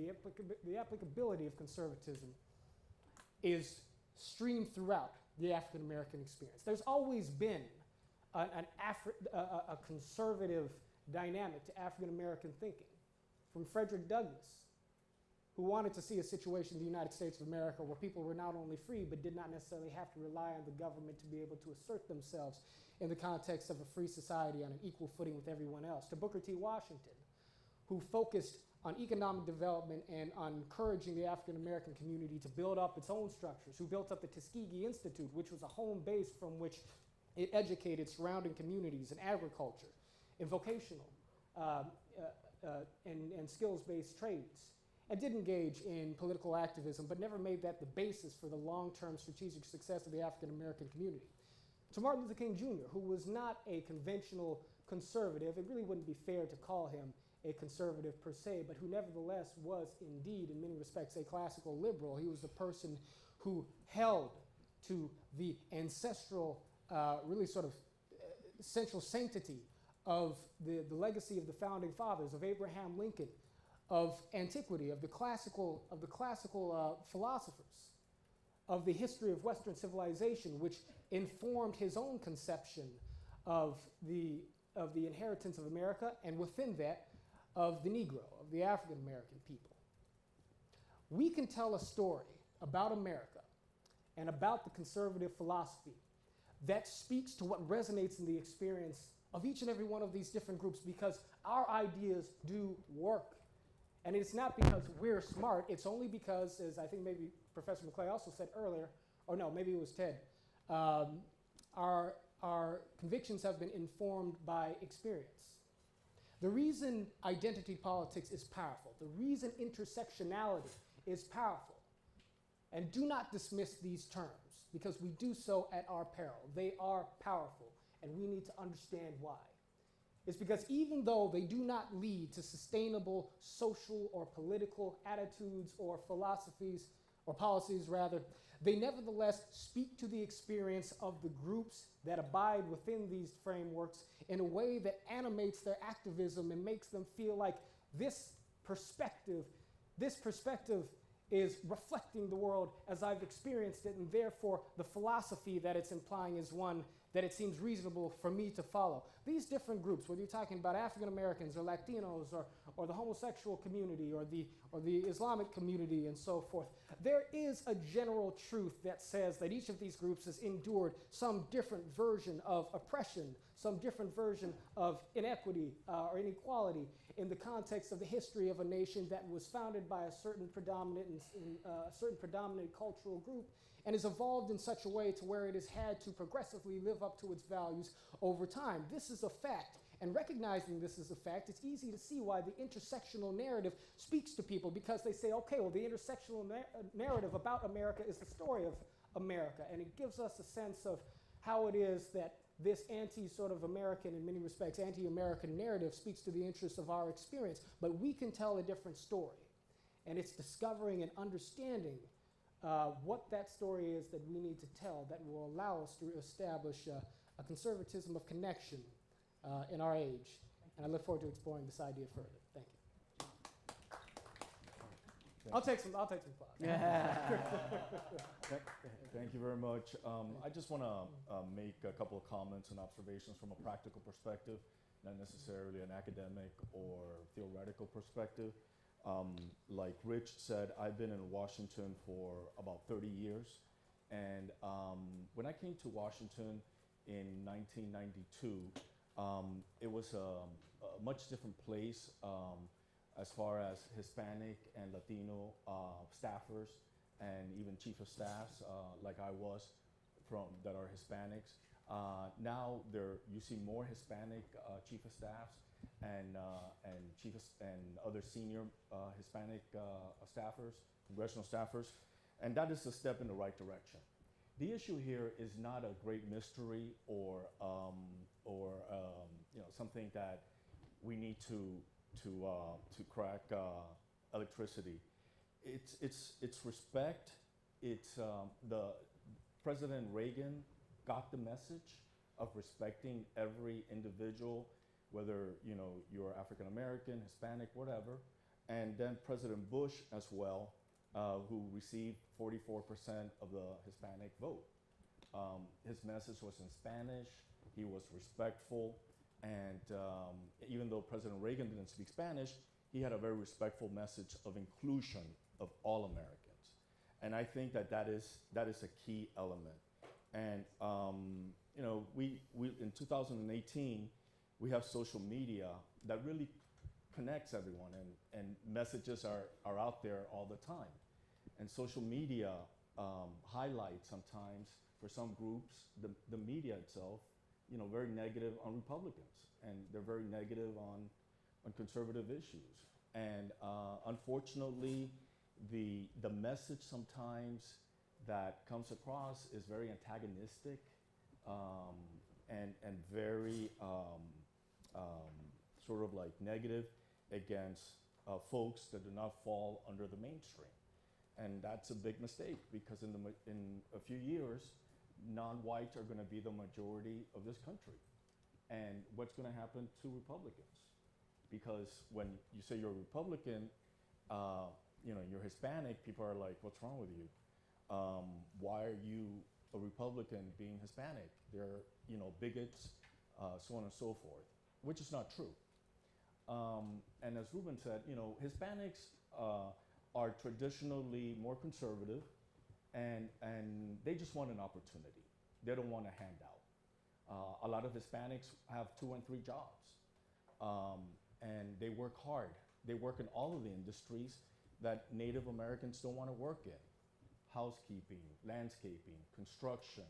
the applicability of conservatism is streamed throughout the African American experience. There's always been a conservative dynamic to African American thinking, from Frederick Douglass, who wanted to see a situation in the United States of America where people were not only free, but did not necessarily have to rely on the government to be able to assert themselves in the context of a free society on an equal footing with everyone else, to Booker T. Washington, who focused on economic development and on encouraging the African American community to build up its own structures, who built up the Tuskegee Institute, which was a home base from which it educated surrounding communities in agriculture, in vocational, and skills-based trades, and did engage in political activism, but never made that the basis for the long-term strategic success of the African American community. To Martin Luther King Jr., who was not a conventional conservative, it really wouldn't be fair to call him a conservative per se, but who nevertheless was indeed, in many respects, a classical liberal. He was the person who held to the ancestral, really sort of central sanctity of the legacy of the founding fathers, of Abraham Lincoln, of antiquity, of the classical philosophers, of the history of Western civilization, which informed his own conception of the inheritance of America, and within that, of the Negro, of the African American people. We can tell a story about America and about the conservative philosophy that speaks to what resonates in the experience of each and every one of these different groups, because our ideas do work. And it's not because we're smart, it's only because, as I think maybe Professor McClay also said earlier, or no, maybe it was Ted, our convictions have been informed by experience. The reason identity politics is powerful, the reason intersectionality is powerful, and do not dismiss these terms, because we do so at our peril. They are powerful, and we need to understand why. It's because even though they do not lead to sustainable social or political attitudes or philosophies, or policies rather, they nevertheless speak to the experience of the groups that abide within these frameworks in a way that animates their activism and makes them feel like this perspective is reflecting the world as I've experienced it, and therefore the philosophy that it's implying is one that it seems reasonable for me to follow. These different groups, whether you're talking about African Americans or Latinos or the homosexual community or the Islamic community and so forth, there is a general truth that says that each of these groups has endured some different version of oppression, some different version of inequity or inequality in the context of the history of a nation that was founded by a certain predominant cultural group, and has evolved in such a way to where it has had to progressively live up to its values over time. This is a fact, and recognizing this as a fact, it's easy to see why the intersectional narrative speaks to people, because they say, okay, well, the intersectional narrative about America is the story of America, and it gives us a sense of how it is that this anti-sort of American, in many respects, anti-American narrative speaks to the interests of our experience. But we can tell a different story, and it's discovering and understanding what that story is that we need to tell that will allow us to establish a conservatism of connection in our age. And I look forward to exploring this idea further. Thank you. I'll take some applause. Thank you very much. I just want to make a couple of comments and observations from a practical perspective, not necessarily an academic or theoretical perspective. Like Rich said, I've been in Washington for about 30 years. And when I came to Washington in 1992, it was a much different place as far as Hispanic and Latino staffers and even chief of staffs like I was that are Hispanics. Now you see more Hispanic chief of staffs and other senior Hispanic staffers, congressional staffers, and that is a step in the right direction. The issue here is not a great mystery or something that we need to crack electricity. It's respect. It's the President Reagan got the message of respecting every individual, whether you're African American, Hispanic, whatever, and then President Bush as well, who received 44% of the Hispanic vote. His message was in Spanish. He was respectful, and even though President Reagan didn't speak Spanish, he had a very respectful message of inclusion of all Americans, and I think that is a key element. And we in 2018. We have social media that really connects everyone, and messages are out there all the time. And social media highlights sometimes, for some groups, the media itself, very negative on Republicans, and they're very negative on conservative issues. And unfortunately, the message sometimes that comes across is very antagonistic and very sort of like negative against folks that do not fall under the mainstream. And that's a big mistake, because in a few years, non-whites are going to be the majority of this country. And what's going to happen to Republicans? Because when you say you're a Republican, you're Hispanic, people are like, what's wrong with you? Why are you a Republican being Hispanic? They're, bigots, so on and so forth, which is not true. And as Ruben said, Hispanics are traditionally more conservative, and they just want an opportunity. They don't want a handout. A lot of Hispanics have 2 and 3 jobs, and they work hard. They work in all of the industries that Native Americans don't want to work in: housekeeping, landscaping, construction,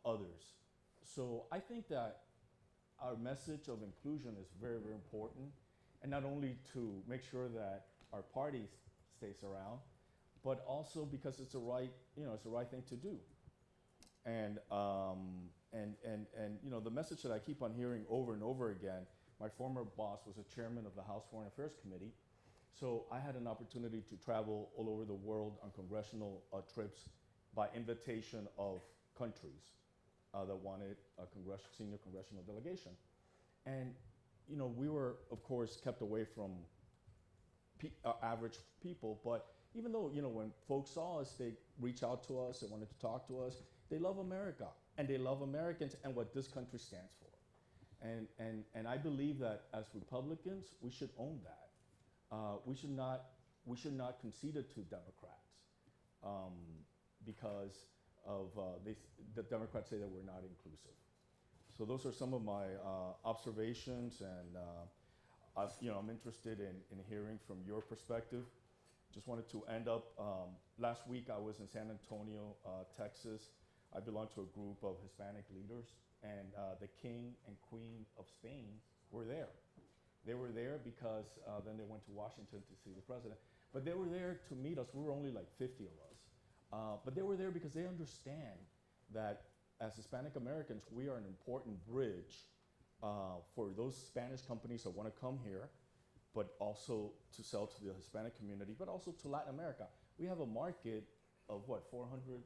others. So I think that our message of inclusion is very, very important, and not only to make sure that our party stays around, but also because it's the right thing to do. And the message that I keep on hearing over and over again. My former boss was a chairman of the House Foreign Affairs Committee, so I had an opportunity to travel all over the world on congressional trips by invitation of countries that wanted a senior congressional delegation. And we were, of course, kept away from average people, but even though, when folks saw us, they reached out to us, they wanted to talk to us. They love America, and they love Americans and what this country stands for. And I believe that as Republicans, we should own that. We should not concede it to Democrats because of the Democrats say that we're not inclusive. So those are some of my observations, and I'm interested in hearing from your perspective. Just wanted to end up, last week I was in San Antonio, Texas. I belong to a group of Hispanic leaders, and the King and Queen of Spain were there. They were there because then they went to Washington to see the president. But they were there to meet us. We were only like 50 of us. But they were there because they understand that as Hispanic Americans, we are an important bridge for those Spanish companies that want to come here, but also to sell to the Hispanic community, but also to Latin America. We have a market of 400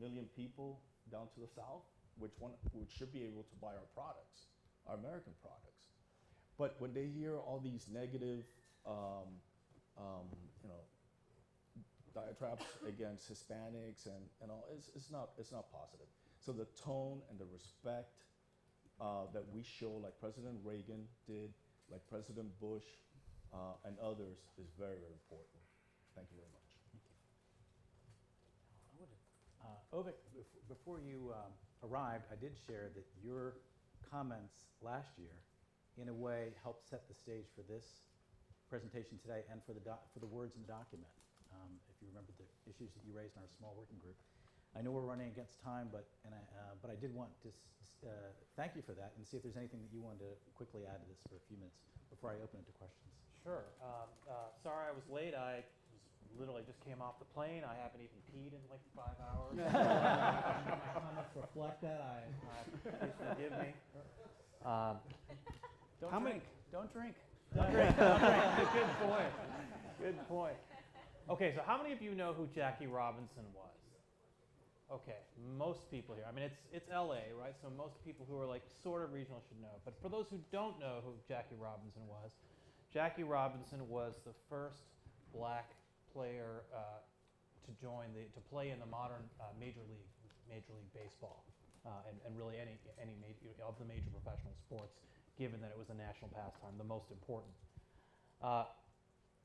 million people down to the south, which should be able to buy our products, our American products. But when they hear all these negative, diatribes against Hispanics and all, it's not positive. So the tone and the respect that we show, like President Reagan did, like President Bush, and others, is very, very important. Thank you very much. Ovik, before you arrived, I did share that your comments last year, in a way, helped set the stage for this presentation today and for the words in the document. If you remember the issues that you raised in our small working group. I know we're running against time, but I did want to thank you for that and see if there's anything that you wanted to quickly add to this for a few minutes before I open it to questions. Sure. Sorry I was late. I literally just came off the plane. I haven't even peed in like 5 hours. My comments reflect that. Please forgive me. Don't drink. Don't drink. Don't drink. Don't drink. Good point. Good point. Okay, so how many of you know who Jackie Robinson was? Okay, most people here. I mean, it's LA, right? So most people who are like sort of regional should know. But for those who don't know who Jackie Robinson was the first black player to play in the modern Major League Baseball, and really any of the major professional sports, given that it was a national pastime, the most important.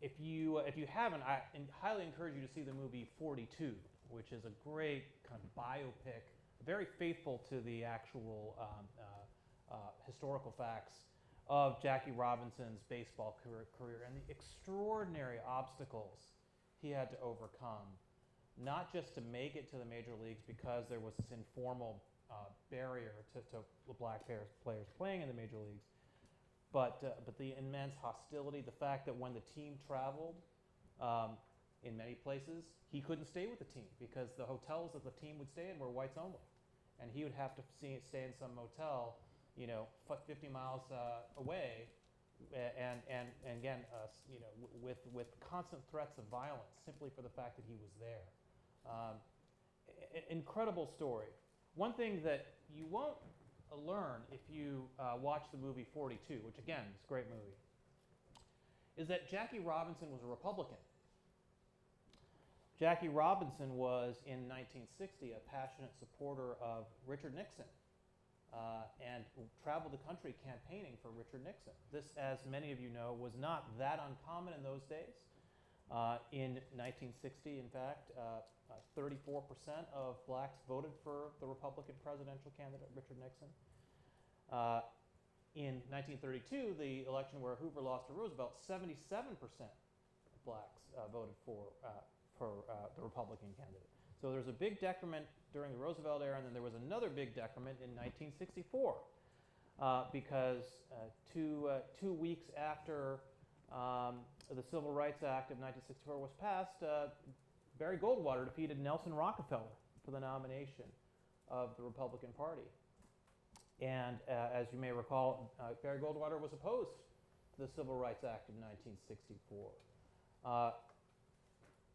If you haven't, I highly encourage you to see the movie 42, which is a great kind of biopic, very faithful to the actual historical facts of Jackie Robinson's baseball career and the extraordinary obstacles he had to overcome, not just to make it to the major leagues because there was this informal barrier to black players playing in the major leagues, but the immense hostility, the fact that when the team traveled, in many places, he couldn't stay with the team because the hotels that the team would stay in were whites only. And he would have to stay in some motel, 50 miles away, and again, with constant threats of violence simply for the fact that he was there. Incredible story. One thing that you won't learn if you watch the movie 42, which again is a great movie, is that Jackie Robinson was a Republican. Jackie Robinson was, in 1960, a passionate supporter of Richard Nixon and traveled the country campaigning for Richard Nixon. This, as many of you know, was not that uncommon in those days. In 1960, in fact, 34% of blacks voted for the Republican presidential candidate, Richard Nixon. In 1932, the election where Hoover lost to Roosevelt, 77% of blacks voted for the Republican candidate. So there's a big decrement during the Roosevelt era, and then there was another big decrement in 1964 because 2 weeks after the Civil Rights Act of 1964 was passed, Barry Goldwater defeated Nelson Rockefeller for the nomination of the Republican Party. And as you may recall, Barry Goldwater was opposed to the Civil Rights Act of 1964.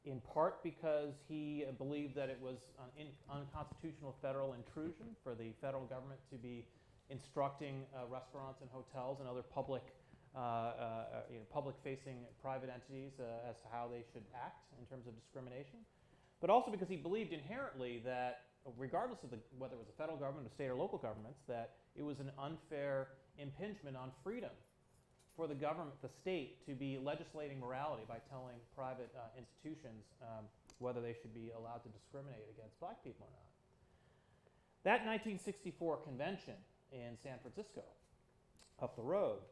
In part because he believed that it was an unconstitutional federal intrusion for the federal government to be instructing restaurants and hotels and other public-facing private entities as to how they should act in terms of discrimination, but also because he believed inherently that, regardless of whether it was a federal government or state or local governments, that it was an unfair impingement on freedom for the government, the state, to be legislating morality by telling private institutions whether they should be allowed to discriminate against black people or not. That 1964 convention in San Francisco, up the road,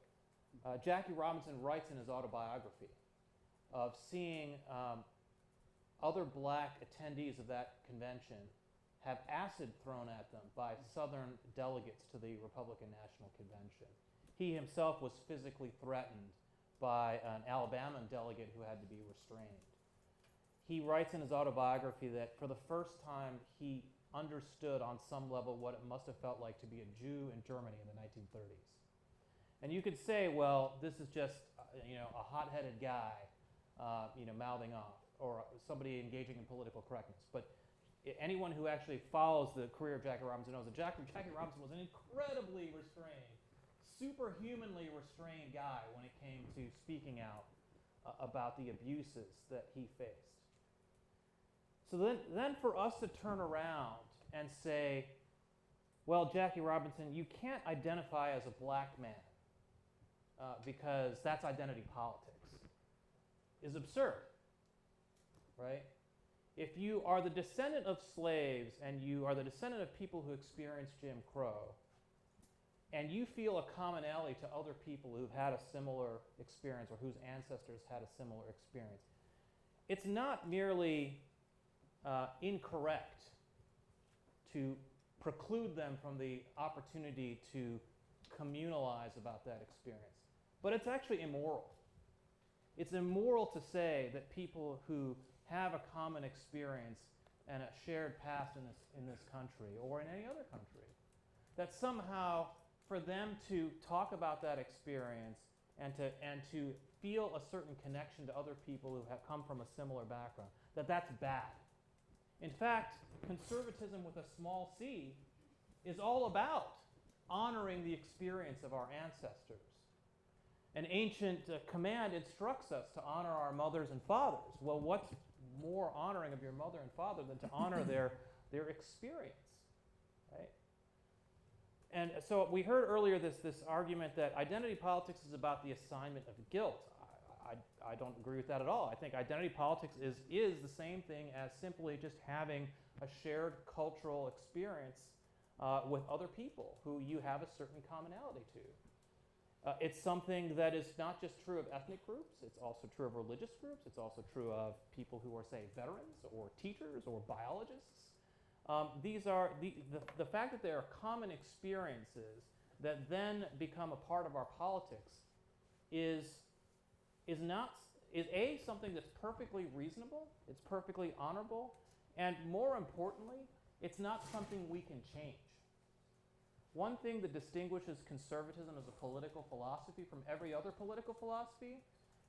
Jackie Robinson writes in his autobiography of seeing other black attendees of that convention have acid thrown at them by Southern delegates to the Republican National Convention. He himself was physically threatened by an Alabama delegate who had to be restrained. He writes in his autobiography that for the first time he understood on some level what it must have felt like to be a Jew in Germany in the 1930s. And you could say, well, this is just a hot-headed guy mouthing off, or somebody engaging in political correctness. But anyone who actually follows the career of Jackie Robinson knows that Jackie Robinson was an incredibly restrained, superhumanly restrained guy when it came to speaking out about the abuses that he faced. So then for us to turn around and say, well, Jackie Robinson, you can't identify as a black man because that's identity politics, is absurd, right? If you are the descendant of slaves and you are the descendant of people who experienced Jim Crow, and you feel a commonality to other people who've had a similar experience or whose ancestors had a similar experience, it's not merely incorrect to preclude them from the opportunity to communalize about that experience, but it's actually immoral. It's immoral to say that people who have a common experience and a shared past in this country or in any other country, that somehow for them to talk about that experience and to feel a certain connection to other people who have come from a similar background, that's bad. In fact, conservatism with a small c is all about honoring the experience of our ancestors. An ancient command instructs us to honor our mothers and fathers. Well, what's more honoring of your mother and father than to honor their experience, right? And so we heard earlier this argument that identity politics is about the assignment of guilt. I don't agree with that at all. I think identity politics is the same thing as simply just having a shared cultural experience with other people who you have a certain commonality to. It's something that is not just true of ethnic groups, it's also true of religious groups, it's also true of people who are, say, veterans or teachers or biologists. These are the fact that there are common experiences that then become a part of our politics is A, something that's perfectly reasonable, it's perfectly honorable, and more importantly, it's not something we can change. One thing that distinguishes conservatism as a political philosophy from every other political philosophy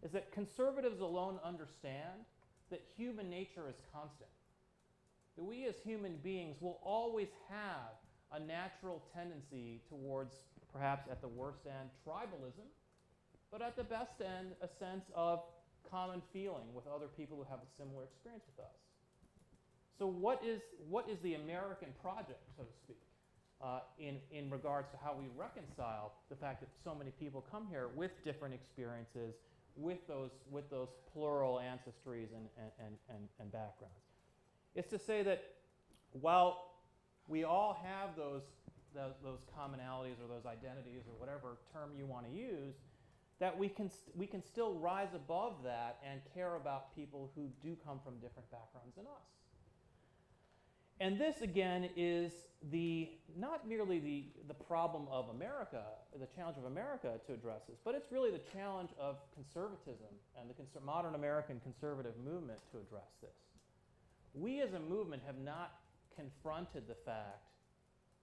is that conservatives alone understand that human nature is constant. That we as human beings will always have a natural tendency towards, perhaps at the worst end, tribalism, but at the best end, a sense of common feeling with other people who have a similar experience with us. So what is the American project, so to speak? In regards to how we reconcile the fact that so many people come here with different experiences, with those plural ancestries and backgrounds. It's to say that while we all have those commonalities or those identities or whatever term you want to use, that we can still rise above that and care about people who do come from different backgrounds than us. And this, again, is not merely the problem of America, the challenge of America to address this, but it's really the challenge of conservatism and the modern American conservative movement to address this. We as a movement have not confronted the fact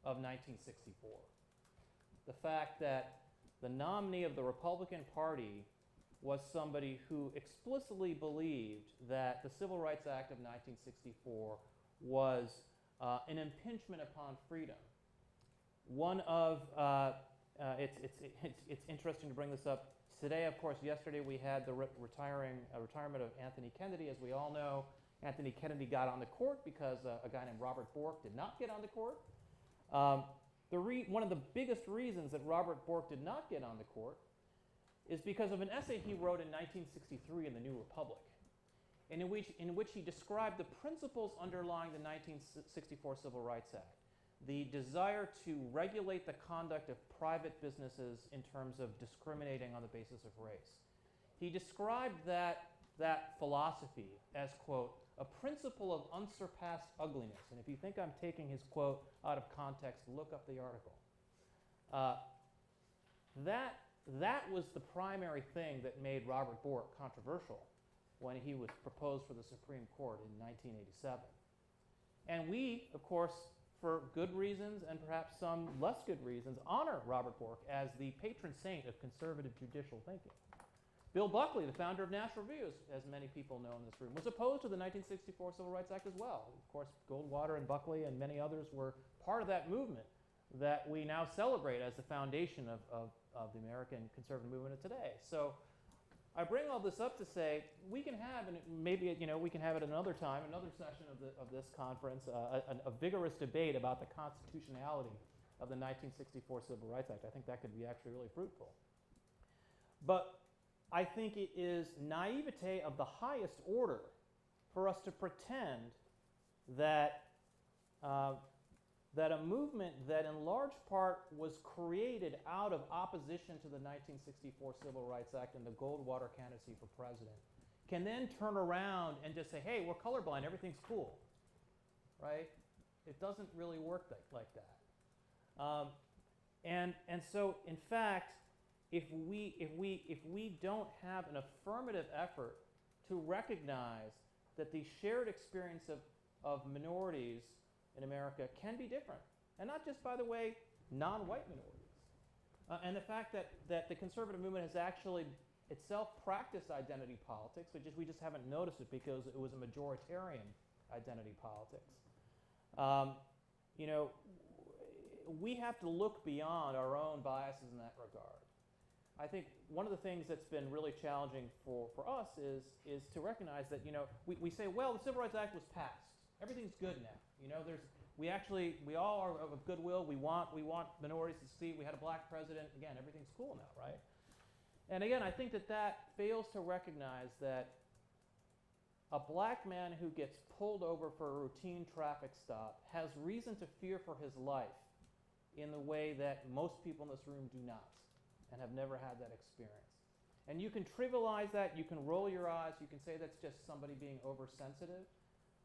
of 1964. The fact that the nominee of the Republican Party was somebody who explicitly believed that the Civil Rights Act of 1964 was an impingement upon freedom. One of, it's interesting to bring this up today. Of course, yesterday we had the retirement of Anthony Kennedy. As we all know, Anthony Kennedy got on the court because a guy named Robert Bork did not get on the court. One of the biggest reasons that Robert Bork did not get on the court is because of an essay he wrote in 1963 in the New Republic, in which he described the principles underlying the 1964 Civil Rights Act, the desire to regulate the conduct of private businesses in terms of discriminating on the basis of race. He described that philosophy as, quote, a principle of unsurpassed ugliness. And if you think I'm taking his quote out of context, look up the article. That was the primary thing that made Robert Bork controversial when he was proposed for the Supreme Court in 1987. And we, of course, for good reasons and perhaps some less good reasons, honor Robert Bork as the patron saint of conservative judicial thinking. Bill Buckley, the founder of National Review, as many people know in this room, was opposed to the 1964 Civil Rights Act as well. Of course, Goldwater and Buckley and many others were part of that movement that we now celebrate as the foundation of the American conservative movement of today. So I bring all this up to say we can have, and maybe we can have it another time, another session of this conference, a vigorous debate about the constitutionality of the 1964 Civil Rights Act. I think that could be actually really fruitful. But I think it is naivete of the highest order for us to pretend that that a movement that in large part was created out of opposition to the 1964 Civil Rights Act and the Goldwater candidacy for president can then turn around and just say, hey, we're colorblind, everything's cool, right? It doesn't really work like that. And so, in fact, if we don't have an affirmative effort to recognize that the shared experience of minorities in America can be different, and not just, by the way, non-white minorities. And the fact that the conservative movement has actually itself practiced identity politics, we just haven't noticed it because it was a majoritarian identity politics. We have to look beyond our own biases in that regard. I think one of the things that's been really challenging for us is to recognize that, we say, well, the Civil Rights Act was passed. Everything's good now. We all are of goodwill. We want minorities to succeed. We had a black president. Again, everything's cool now, right? And again, I think that fails to recognize that a black man who gets pulled over for a routine traffic stop has reason to fear for his life in the way that most people in this room do not. and have never had that experience. And you can trivialize that, you can roll your eyes, you can say that's just somebody being oversensitive.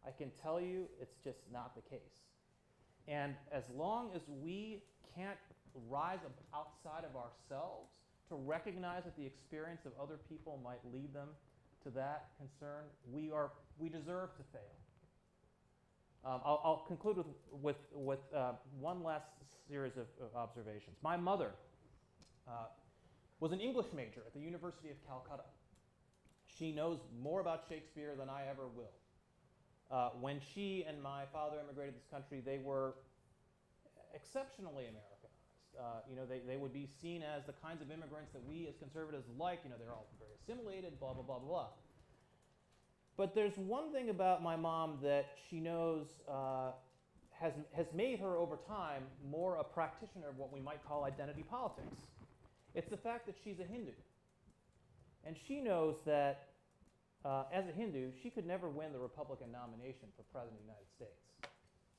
I can tell you it's just not the case. And as long as we can't rise up outside of ourselves to recognize that the experience of other people might lead them to that concern, we deserve to fail. I'll conclude with one last series of observations. My mother was an English major at the University of Calcutta. She knows more about Shakespeare than I ever will. When she and my father immigrated to this country, they were exceptionally Americanized. They would be seen as the kinds of immigrants that we as conservatives like. They're all very assimilated, blah, blah, blah, blah, blah. But there's one thing about my mom that she knows has made her over time more a practitioner of what we might call identity politics. It's the fact that she's a Hindu. And she knows that as a Hindu, she could never win the Republican nomination for President of the United States.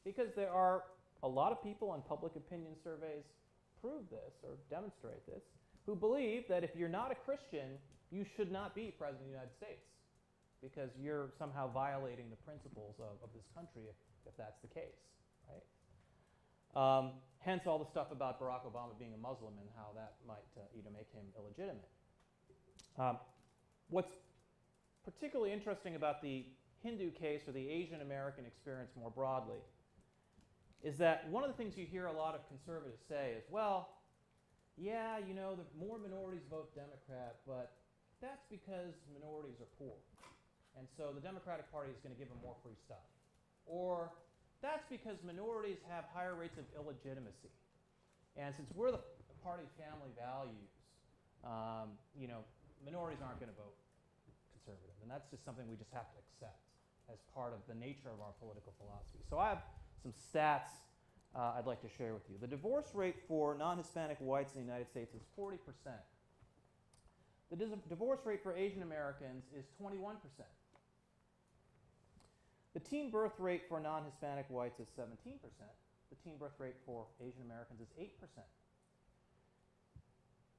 Because there are a lot of people on public opinion surveys prove this or demonstrate this, who believe that if you're not a Christian, you should not be President of the United States, because you're somehow violating the principles of this country if that's the case, right? Hence all the stuff about Barack Obama being a Muslim and how that might make him illegitimate. What's particularly interesting about the Hindu case or the Asian American experience more broadly is that one of the things you hear a lot of conservatives say is, well, yeah, the more minorities vote Democrat, but that's because minorities are poor. And so the Democratic Party is going to give them more free stuff. Or that's because minorities have higher rates of illegitimacy. And since we're the party of family values, minorities aren't going to vote conservative. And that's just something we just have to accept as part of the nature of our political philosophy. So I have some stats I'd like to share with you. The divorce rate for non-Hispanic whites in the United States is 40%. The divorce rate for Asian Americans is 21%. The teen birth rate for non-Hispanic whites is 17%. The teen birth rate for Asian Americans is 8%.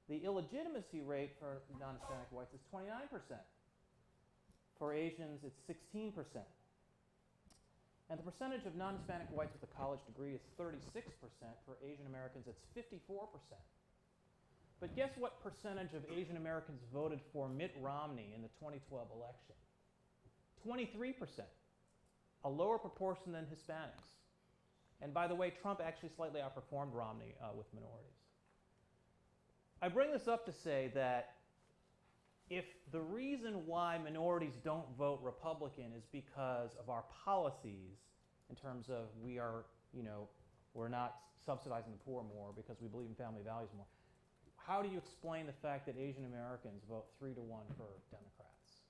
The illegitimacy rate for non-Hispanic whites is 29%. For Asians, it's 16%. And the percentage of non-Hispanic whites with a college degree is 36%. For Asian Americans, it's 54%. But guess what percentage of Asian Americans voted for Mitt Romney in the 2012 election? 23%. A lower proportion than Hispanics. And by the way, Trump actually slightly outperformed Romney with minorities. I bring this up to say that if the reason why minorities don't vote Republican is because of our policies in terms of we're not subsidizing the poor more because we believe in family values more, how do you explain the fact that Asian Americans vote 3-1 for Democrats?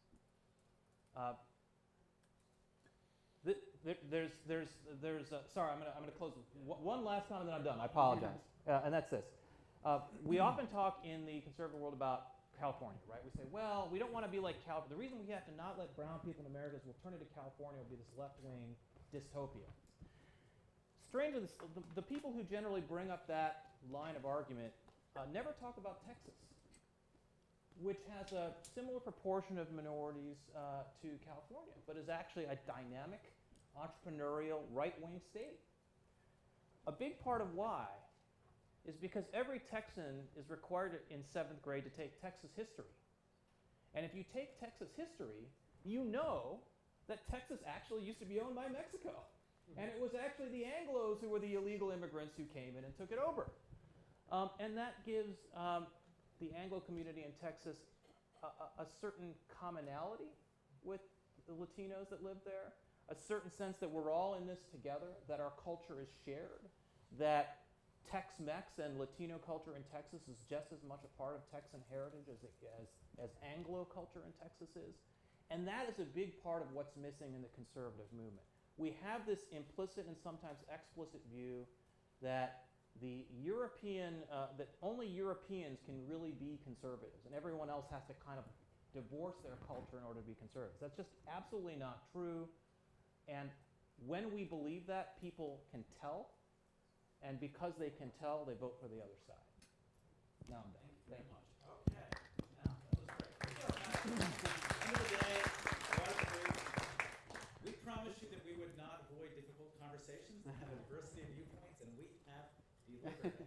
Sorry, I'm going to close with one last comment, then I'm done. I apologize. And that's this. We often talk in the conservative world about California, right? We say, well, we don't want to be like California. The reason we have to not let brown people in America is we'll turn into California, will be this left-wing dystopia. Strangely, the people who generally bring up that line of argument never talk about Texas, which has a similar proportion of minorities to California, but is actually a dynamic, entrepreneurial, right-wing state. A big part of why is because every Texan is required in 7th grade to take Texas history. And if you take Texas history, you know that Texas actually used to be owned by Mexico. And it was actually the Anglos who were the illegal immigrants who came in and took it over. And that gives the Anglo community in Texas a certain commonality with the Latinos that live there, a certain sense that we're all in this together, that our culture is shared, that Tex-Mex and Latino culture in Texas is just as much a part of Texan heritage as Anglo culture in Texas is. And that is a big part of what's missing in the conservative movement. We have this implicit and sometimes explicit view that that only Europeans can really be conservatives, and everyone else has to kind of divorce their culture in order to be conservatives. That's just absolutely not true. And when we believe that, people can tell. And because they can tell, they vote for the other side. Now I'm done. Thank you. Okay. Now, that was great. End of the day, water group. We promised you that we would not avoid difficult conversations and have a diversity of viewpoints, and we have delivered.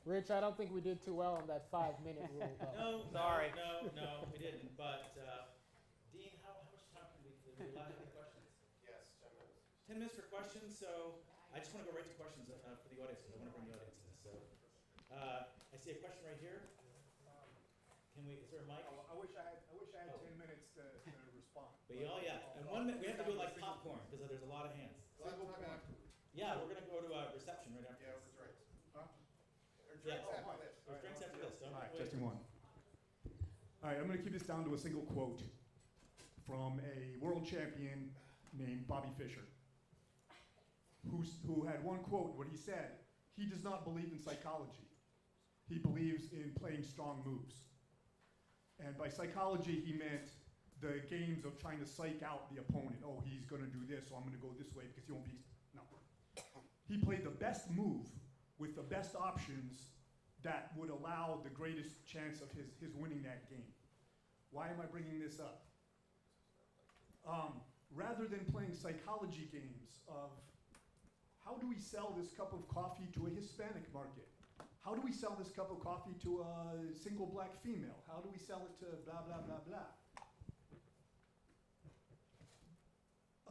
Rich, I don't think we did too well on that 5-minute rule. Though. No, Sorry. No, we didn't. But Dean, how much time can we allow any questions? Yes, 10 minutes. 10 minutes for questions. So I just want to go right to questions for the audience because I want to bring the audience in. So I see a question right here. Can we? Is there a mic? I wish I had 10 minutes to respond. But yeah. And 1 minute. We have to do it like popcorn because there's a lot of hands. We'll talk afterwards. Yeah, we're going to go to a reception right after. Yeah, this. that's right. Huh? Or Yeah. drinks after this. There's drinks after this. Don't All right, wait. testing one. All right, I'm going to keep this down to a single quote from a world champion named Bobby Fischer, who had one quote where he said, he does not believe in psychology. He believes in playing strong moves. And by psychology, he meant the games of trying to psych out the opponent. Oh, he's going to do this, so I'm going to go this way because he won't be. No. He played the best move with the best options that would allow the greatest chance of his winning that game. Why am I bringing this up? Rather than playing psychology games of how do we sell this cup of coffee to a Hispanic market? How do we sell this cup of coffee to a single black female? How do we sell it to blah, blah, blah, blah?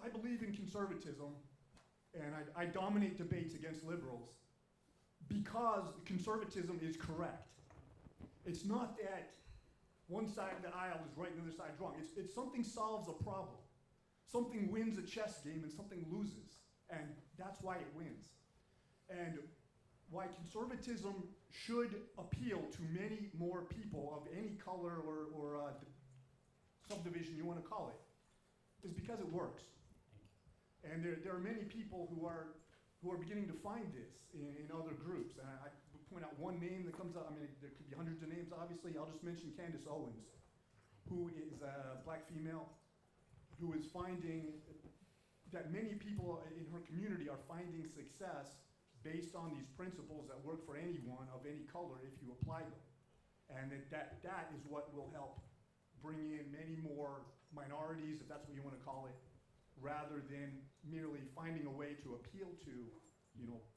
I believe in conservatism, and I dominate debates against liberals because conservatism is correct. It's not that one side of the aisle is right and the other side is wrong. It's something solves a problem. Something wins a chess game and something loses, and that's why it wins. And why conservatism should appeal to many more people of any color or subdivision you want to call it is because it works. And there are many people who are beginning to find this in other groups. And I would point out one name that comes up. I mean, there could be hundreds of names, obviously. I'll just mention Candace Owens, who is a black female, who is finding that many people in her community are finding success based on these principles that work for anyone of any color if you apply them. And that is what will help bring in many more minorities, if that's what you want to call it, rather than merely finding a way to appeal to,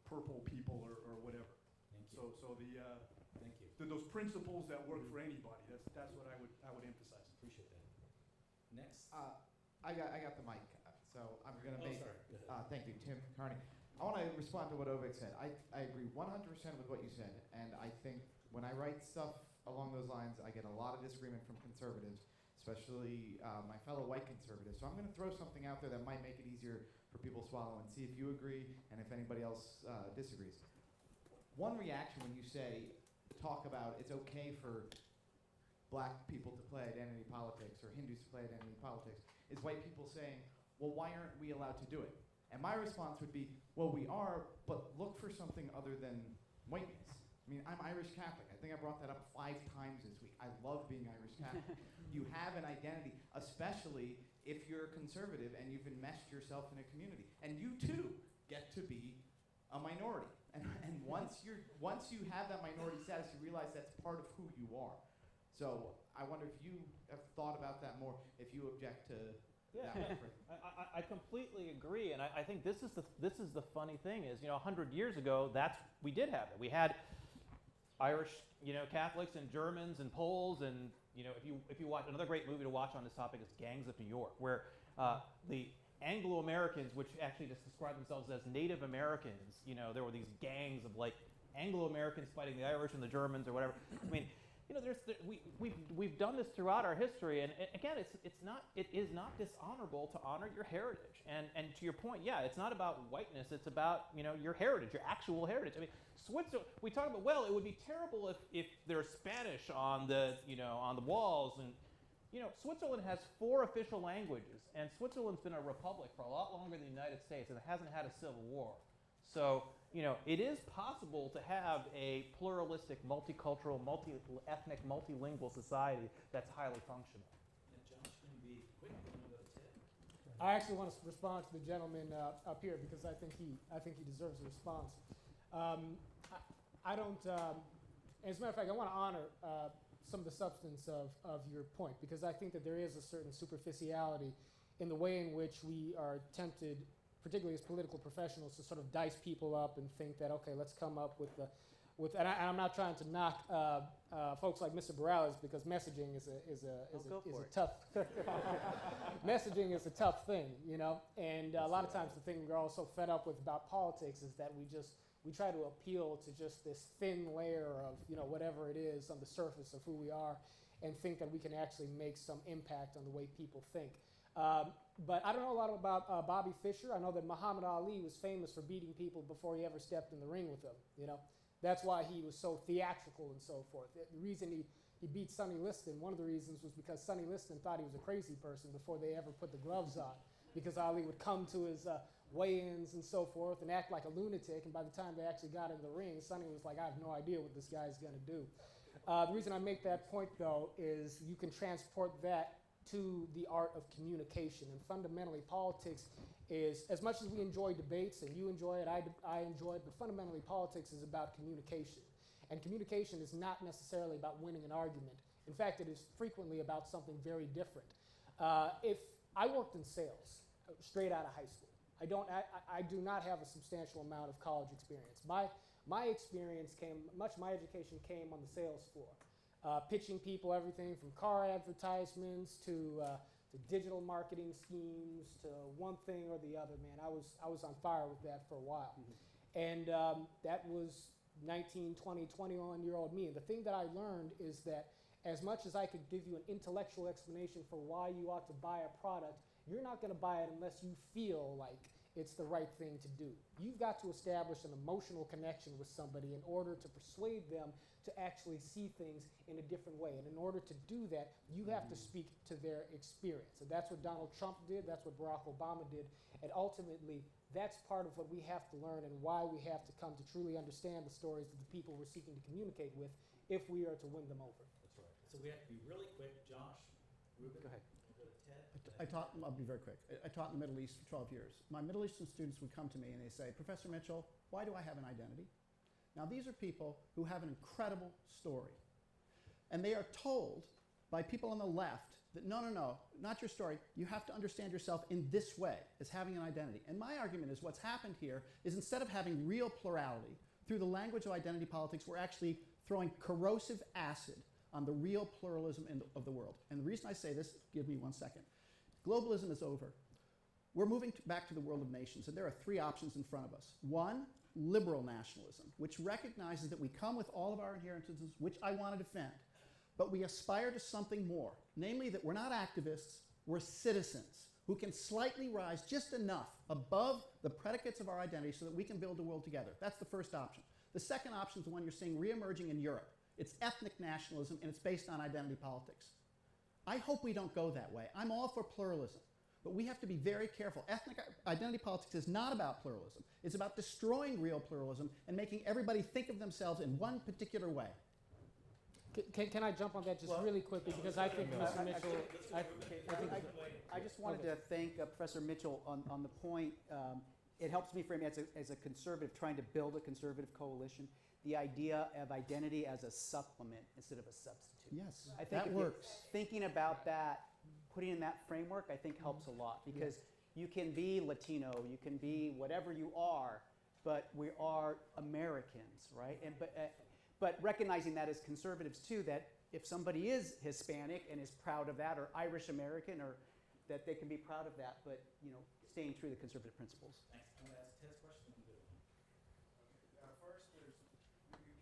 purple people or whatever. Thank you. So Thank you. those principles that work for anybody, that's what I would emphasize. Appreciate that. Next. I got the mic, so I'm going to make. Sorry. Go ahead. Thank you, Tim Carney. I want to respond to what Ovik said. I agree 100% with what you said, and I think when I write stuff along those lines, I get a lot of disagreement from conservatives, especially my fellow white conservatives. So I'm going to throw something out there that might make it easier for people to swallow and see if you agree and if anybody else disagrees. One reaction when you talk about it's okay for black people to play identity politics or Hindus to play identity politics is white people saying, well, why aren't we allowed to do it? And my response would be, well, we are, but look for something other than whiteness. I mean, I'm Irish Catholic. I think I brought that up 5 times this week. I love being Irish Catholic. You have an identity, especially if you're a conservative and you've enmeshed yourself in a community. And you too get to be a minority. And once you have that minority status, you realize that's part of who you are. So I wonder if you have thought about that more, if you object to Yeah, that. I completely agree, and I think this is the funny thing is 100 years ago we did have it. We had Irish Catholics and Germans and Poles, and if you watch another great movie to watch on this topic is Gangs of New York, where the Anglo-Americans, which actually just describe themselves as Native Americans, there were these gangs of like Anglo-Americans fighting the Irish and the Germans or whatever. I mean, we've done this throughout our history, and again, it is not dishonorable to honor your heritage. And to your point, yeah, it's not about whiteness; it's about your heritage, your actual heritage. I mean, Switzerland. We talk about it would be terrible if there's Spanish on the on the walls, and Switzerland has 4 official languages, and Switzerland's been a republic for a lot longer than the United States, and it hasn't had a civil war. So it is possible to have a pluralistic, multicultural, multi-ethnic, multilingual society that's highly functional. And Josh, can you be quick? I'm gonna go to Ted. I actually want to respond to the gentleman up here because I think he deserves a response. I don't And as a matter of fact, I want to honor some of the substance of your point, because I think that there is a certain superficiality in the way in which we are tempted, particularly as political professionals, to sort of dice people up and think that, okay, let's come up with and I'm not trying to knock folks like Mr. Morales, because messaging is a tough messaging is a tough thing, you know. And a lot of times the thing we're all so fed up with about politics is that we try to appeal to just this thin layer of, you know, whatever it is on the surface of who we are, and think that we can actually make some impact on the way people think. But I don't know a lot about Bobby Fischer. I know that Muhammad Ali was famous for beating people before he ever stepped in the ring with them, you know. That's why he was so theatrical and so forth. The reason he beat Sonny Liston, one of the reasons was because Sonny Liston thought he was a crazy person before they ever put the gloves on, because Ali would come to his weigh-ins and so forth and act like a lunatic, and by the time they actually got in the ring, Sonny was like, I have no idea what this guy's going to do. The reason I make that point, though, is you can transport that to the art of communication, and fundamentally politics is, as much as we enjoy debates, and you enjoy it, I enjoy it, but fundamentally politics is about communication. And communication is not necessarily about winning an argument. In fact, it is frequently about something very different. If I worked in sales straight out of high school, I do not have a substantial amount of college experience. My experience much of my education came on the sales floor, pitching people everything from car advertisements to digital marketing schemes, to one thing or the other. Man, I was on fire with that for a while. Mm-hmm. And that was 19, 20, 21-year-old me. And the thing that I learned is that as much as I could give you an intellectual explanation for why you ought to buy a product, you're not going to buy it unless you feel like it's the right thing to do. You've got to establish an emotional connection with somebody in order to persuade them to actually see things in a different way. And in order to do that, you have to speak to their experience. And that's what Donald Trump did, that's what Barack Obama did, and ultimately, that's part of what we have to learn and why we have to come to truly understand the stories of the people we're seeking to communicate with if we are to win them over. That's right. So we have to be really quick. Josh, Ruben. Go ahead. I'll be very quick. I taught in the Middle East for 12 years. My Middle Eastern students would come to me and they say, Professor Mitchell, why do I have an identity? Now, these are people who have an incredible story. And they are told by people on the left that, no, not your story. You have to understand yourself in this way, as having an identity. And my argument is what's happened here is instead of having real plurality, through the language of identity politics, we're actually throwing corrosive acid on the real pluralism of the world. And the reason I say this, give me 1 second. Globalism is over. We're moving back to the world of nations, and there are 3 options in front of us. 1, liberal nationalism, which recognizes that we come with all of our inheritances, which I want to defend, but we aspire to something more, namely that we're not activists, we're citizens who can slightly rise just enough above the predicates of our identity so that we can build a world together. That's the first option. The second option is the one you're seeing reemerging in Europe. It's ethnic nationalism, and it's based on identity politics. I hope we don't go that way. I'm all for pluralism, but we have to be very careful. Ethnic identity politics is not about pluralism. It's about destroying real pluralism and making everybody think of themselves in one particular way. Can I jump on that just really quickly, because I think Mr. Mitchell... I just wanted to thank Professor Mitchell on the point. It helps me frame as a conservative trying to build a conservative coalition, the idea of identity as a supplement instead of a substitute. Yes, I think that works. Thinking about that, putting in that framework, I think helps a lot, because you can be Latino, you can be whatever you are, but we are Americans, right? And but recognizing that as conservatives too, that if somebody is Hispanic and is proud of that, or Irish American, or that they can be proud of that, but staying true to the conservative principles. Thanks. I'm going to ask Ted's question. First, you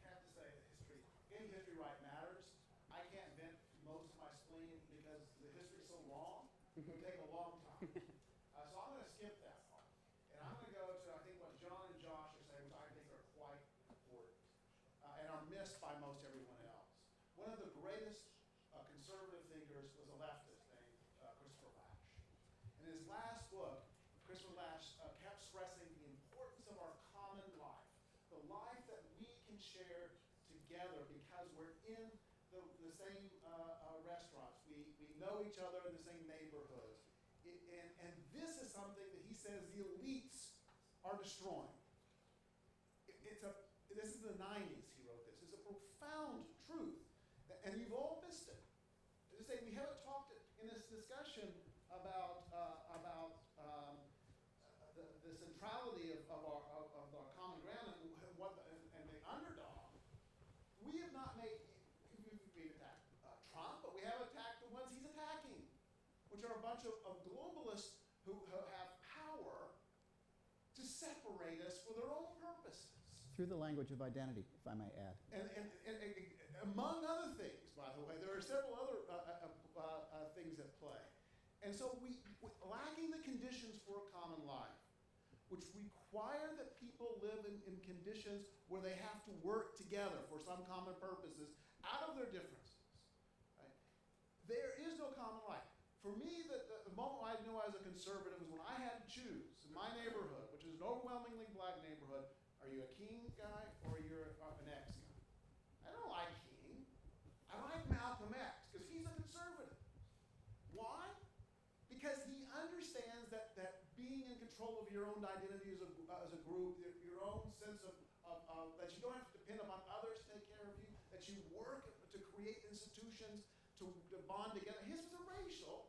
have to say that getting history right matters. I can't vent most of my spleen because the history's so long. It would take a long time. So I'm going to skip that part. And I'm going to go to, I think, what John and Josh are saying, which I think are quite important and are missed by most everyone else. One of the greatest conservative thinkers was a leftist named Christopher Lasch. In his last book, Christopher Lasch kept stressing the importance of our common life, the life that we can share together because we're in the same restaurants. We know each other in the same neighborhoods. And this is something that he says the elites are destroying. This is the 90s he wrote this. It's a profound discussion about the centrality of our common ground and the underdog, we have not made. We've attacked Trump, but we have attacked the ones he's attacking, which are a bunch of globalists who have power to separate us for their own purposes. Through the language of identity, if I may add. And among other things, by the way, there are several other things at play. And so lacking the conditions for a common life, which require that people live in conditions where they have to work together for some common purposes out of their differences. Right? There is no common life. For me, the moment I knew I was a conservative was when I had to choose in my neighborhood, which is an overwhelmingly black neighborhood, are you a King guy or you're an X guy? I don't like King. I like Malcolm X because he's a conservative. Why? Because he understands that being in control of your own identity as a group, your own sense of that you don't have to depend upon others to take care of you, that you work to create institutions to bond together. His was racial,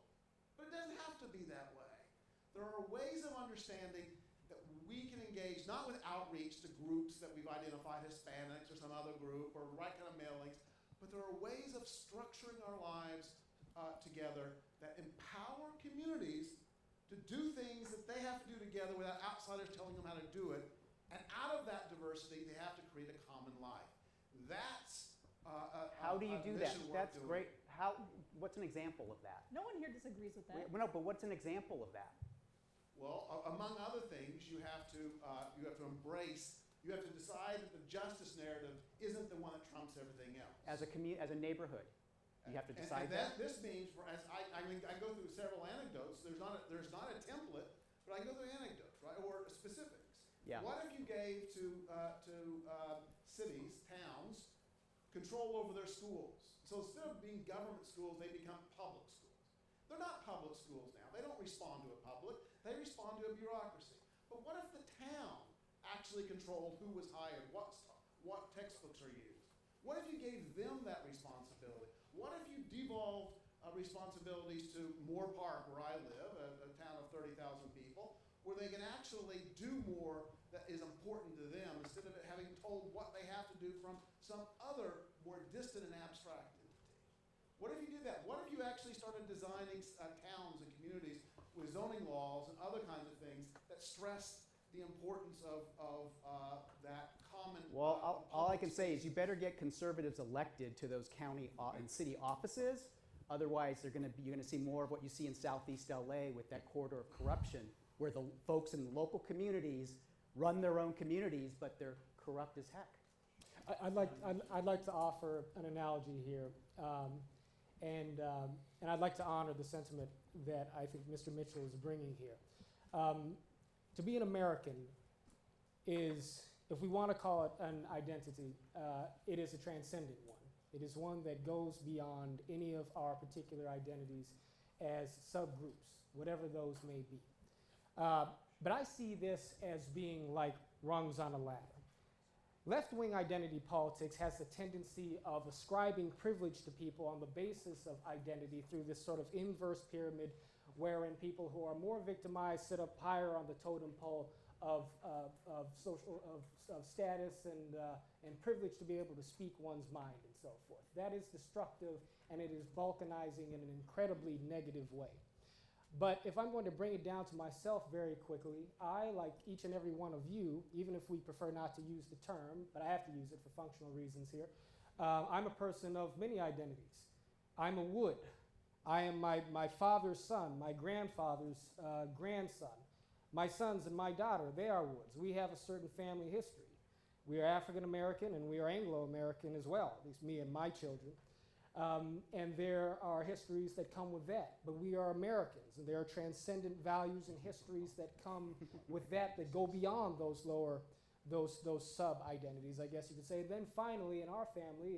but it doesn't have to be that way. There are ways of understanding that we can engage, not with outreach to groups that we've identified, Hispanics or some other group, or right kind of mailings, but there are ways of structuring our lives together that empower communities to do things that they have to do together without outsiders telling them how to do it. And out of that diversity, they have to create a common life. That's how do you do that? That's doing. great. What's an example of that? No one here disagrees with that. No, but what's an example of that? Well, among other things, you have to embrace. You have to decide that the justice narrative isn't the one that trumps everything else. As a neighborhood, you have to decide and that. This means, I go through several anecdotes. There's not a template, but I go through anecdotes, right, or specifics. Yeah. What if you gave to cities, towns, control over their schools? So instead of being government schools, they become public schools. They're not public schools now. They don't respond to a public. They respond to a bureaucracy. But what if the town actually controlled who was hired, what textbooks are used? What if you gave them that responsibility? What if you devolved responsibilities to Moore Park, where I live, a town of 30,000 people, where they can actually do more that is important to them instead of having told what they have to do from some other more distant and abstract entity? What if you did that? What if you actually started designing towns and communities with zoning laws and other kinds of things that stress the importance of that common. Well, all I can say is you better get conservatives elected to those county and city offices. Otherwise, you're going to see more of what you see in Southeast LA with that corridor of corruption, where the folks in the local communities run their own communities, but they're corrupt as heck. I'd like to offer an analogy here, and I'd like to honor the sentiment that I think Mr. Mitchell is bringing here. To be an American is, if we want to call it an identity, it is a transcendent one. It is one that goes beyond any of our particular identities as subgroups, whatever those may be. But I see this as being like rungs on a ladder. Left-wing identity politics has the tendency of ascribing privilege to people on the basis of identity through this sort of inverse pyramid wherein people who are more victimized sit up higher on the totem pole of status and privilege to be able to speak one's mind and so forth. That is destructive, and it is balkanizing in an incredibly negative way. But if I'm going to bring it down to myself very quickly, I, like each and every one of you, even if we prefer not to use the term, but I have to use it for functional reasons here, I'm a person of many identities. I'm a Wood. I am my father's son, my grandfather's grandson. My sons and my daughter, they are Woods. We have a certain family history. We are African American and we are Anglo American as well, at least me and my children. And there are histories that come with that. But we are Americans, and there are transcendent values and histories that come with that go beyond those sub-identities, I guess you could say. Then finally, in our family,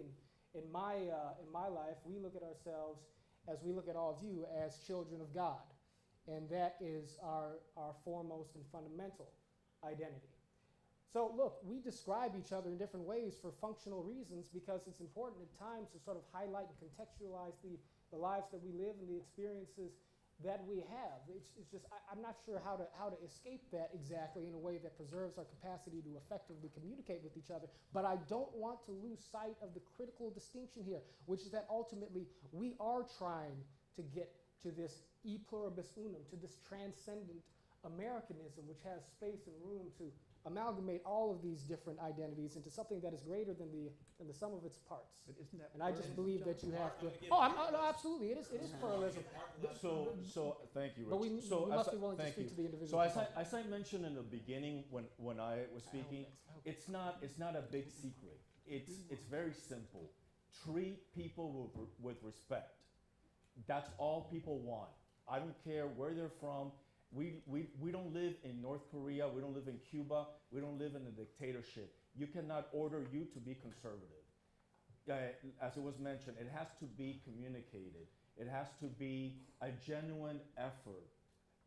in my life, we look at ourselves as we look at all of you as children of God. And that is our foremost and fundamental identity. So look, we describe each other in different ways for functional reasons because it's important at times to sort of highlight and contextualize the lives that we live and the experiences that we have. It's just I'm not sure how to escape that exactly in a way that preserves our capacity to effectively communicate with each other. But I don't want to lose sight of the critical distinction here, which is that ultimately we are trying to get to this e pluribus unum, to this transcendent Americanism, which has space and room to amalgamate all of these different identities into something that is greater than the sum of its parts. But isn't that And I just believe that you have to. I'm gonna give Oh, no, absolutely, it is pluralism. So thank you, Rich. But we so must as be willing to thank speak you. to the individual. So component. as I mentioned in the beginning when I was speaking, it's not a big secret. It's very simple. Treat people with respect. That's all people want. I don't care where they're from. We don't live in North Korea. We don't live in Cuba. We don't live in a dictatorship. You cannot order you to be conservative. As it was mentioned, it has to be communicated. It has to be a genuine effort.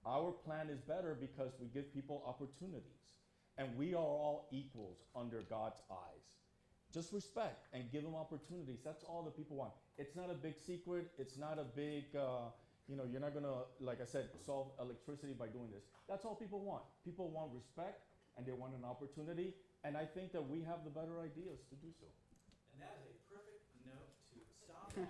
Our plan is better because we give people opportunities. And we are all equals under God's eyes. Just respect and give them opportunities. That's all that people want. It's not a big secret. It's not a big, you're not going to, like I said, solve electricity by doing this. That's all people want. People want respect and they want an opportunity. And I think that we have the better ideas to do so. And that is a perfect note to stop on.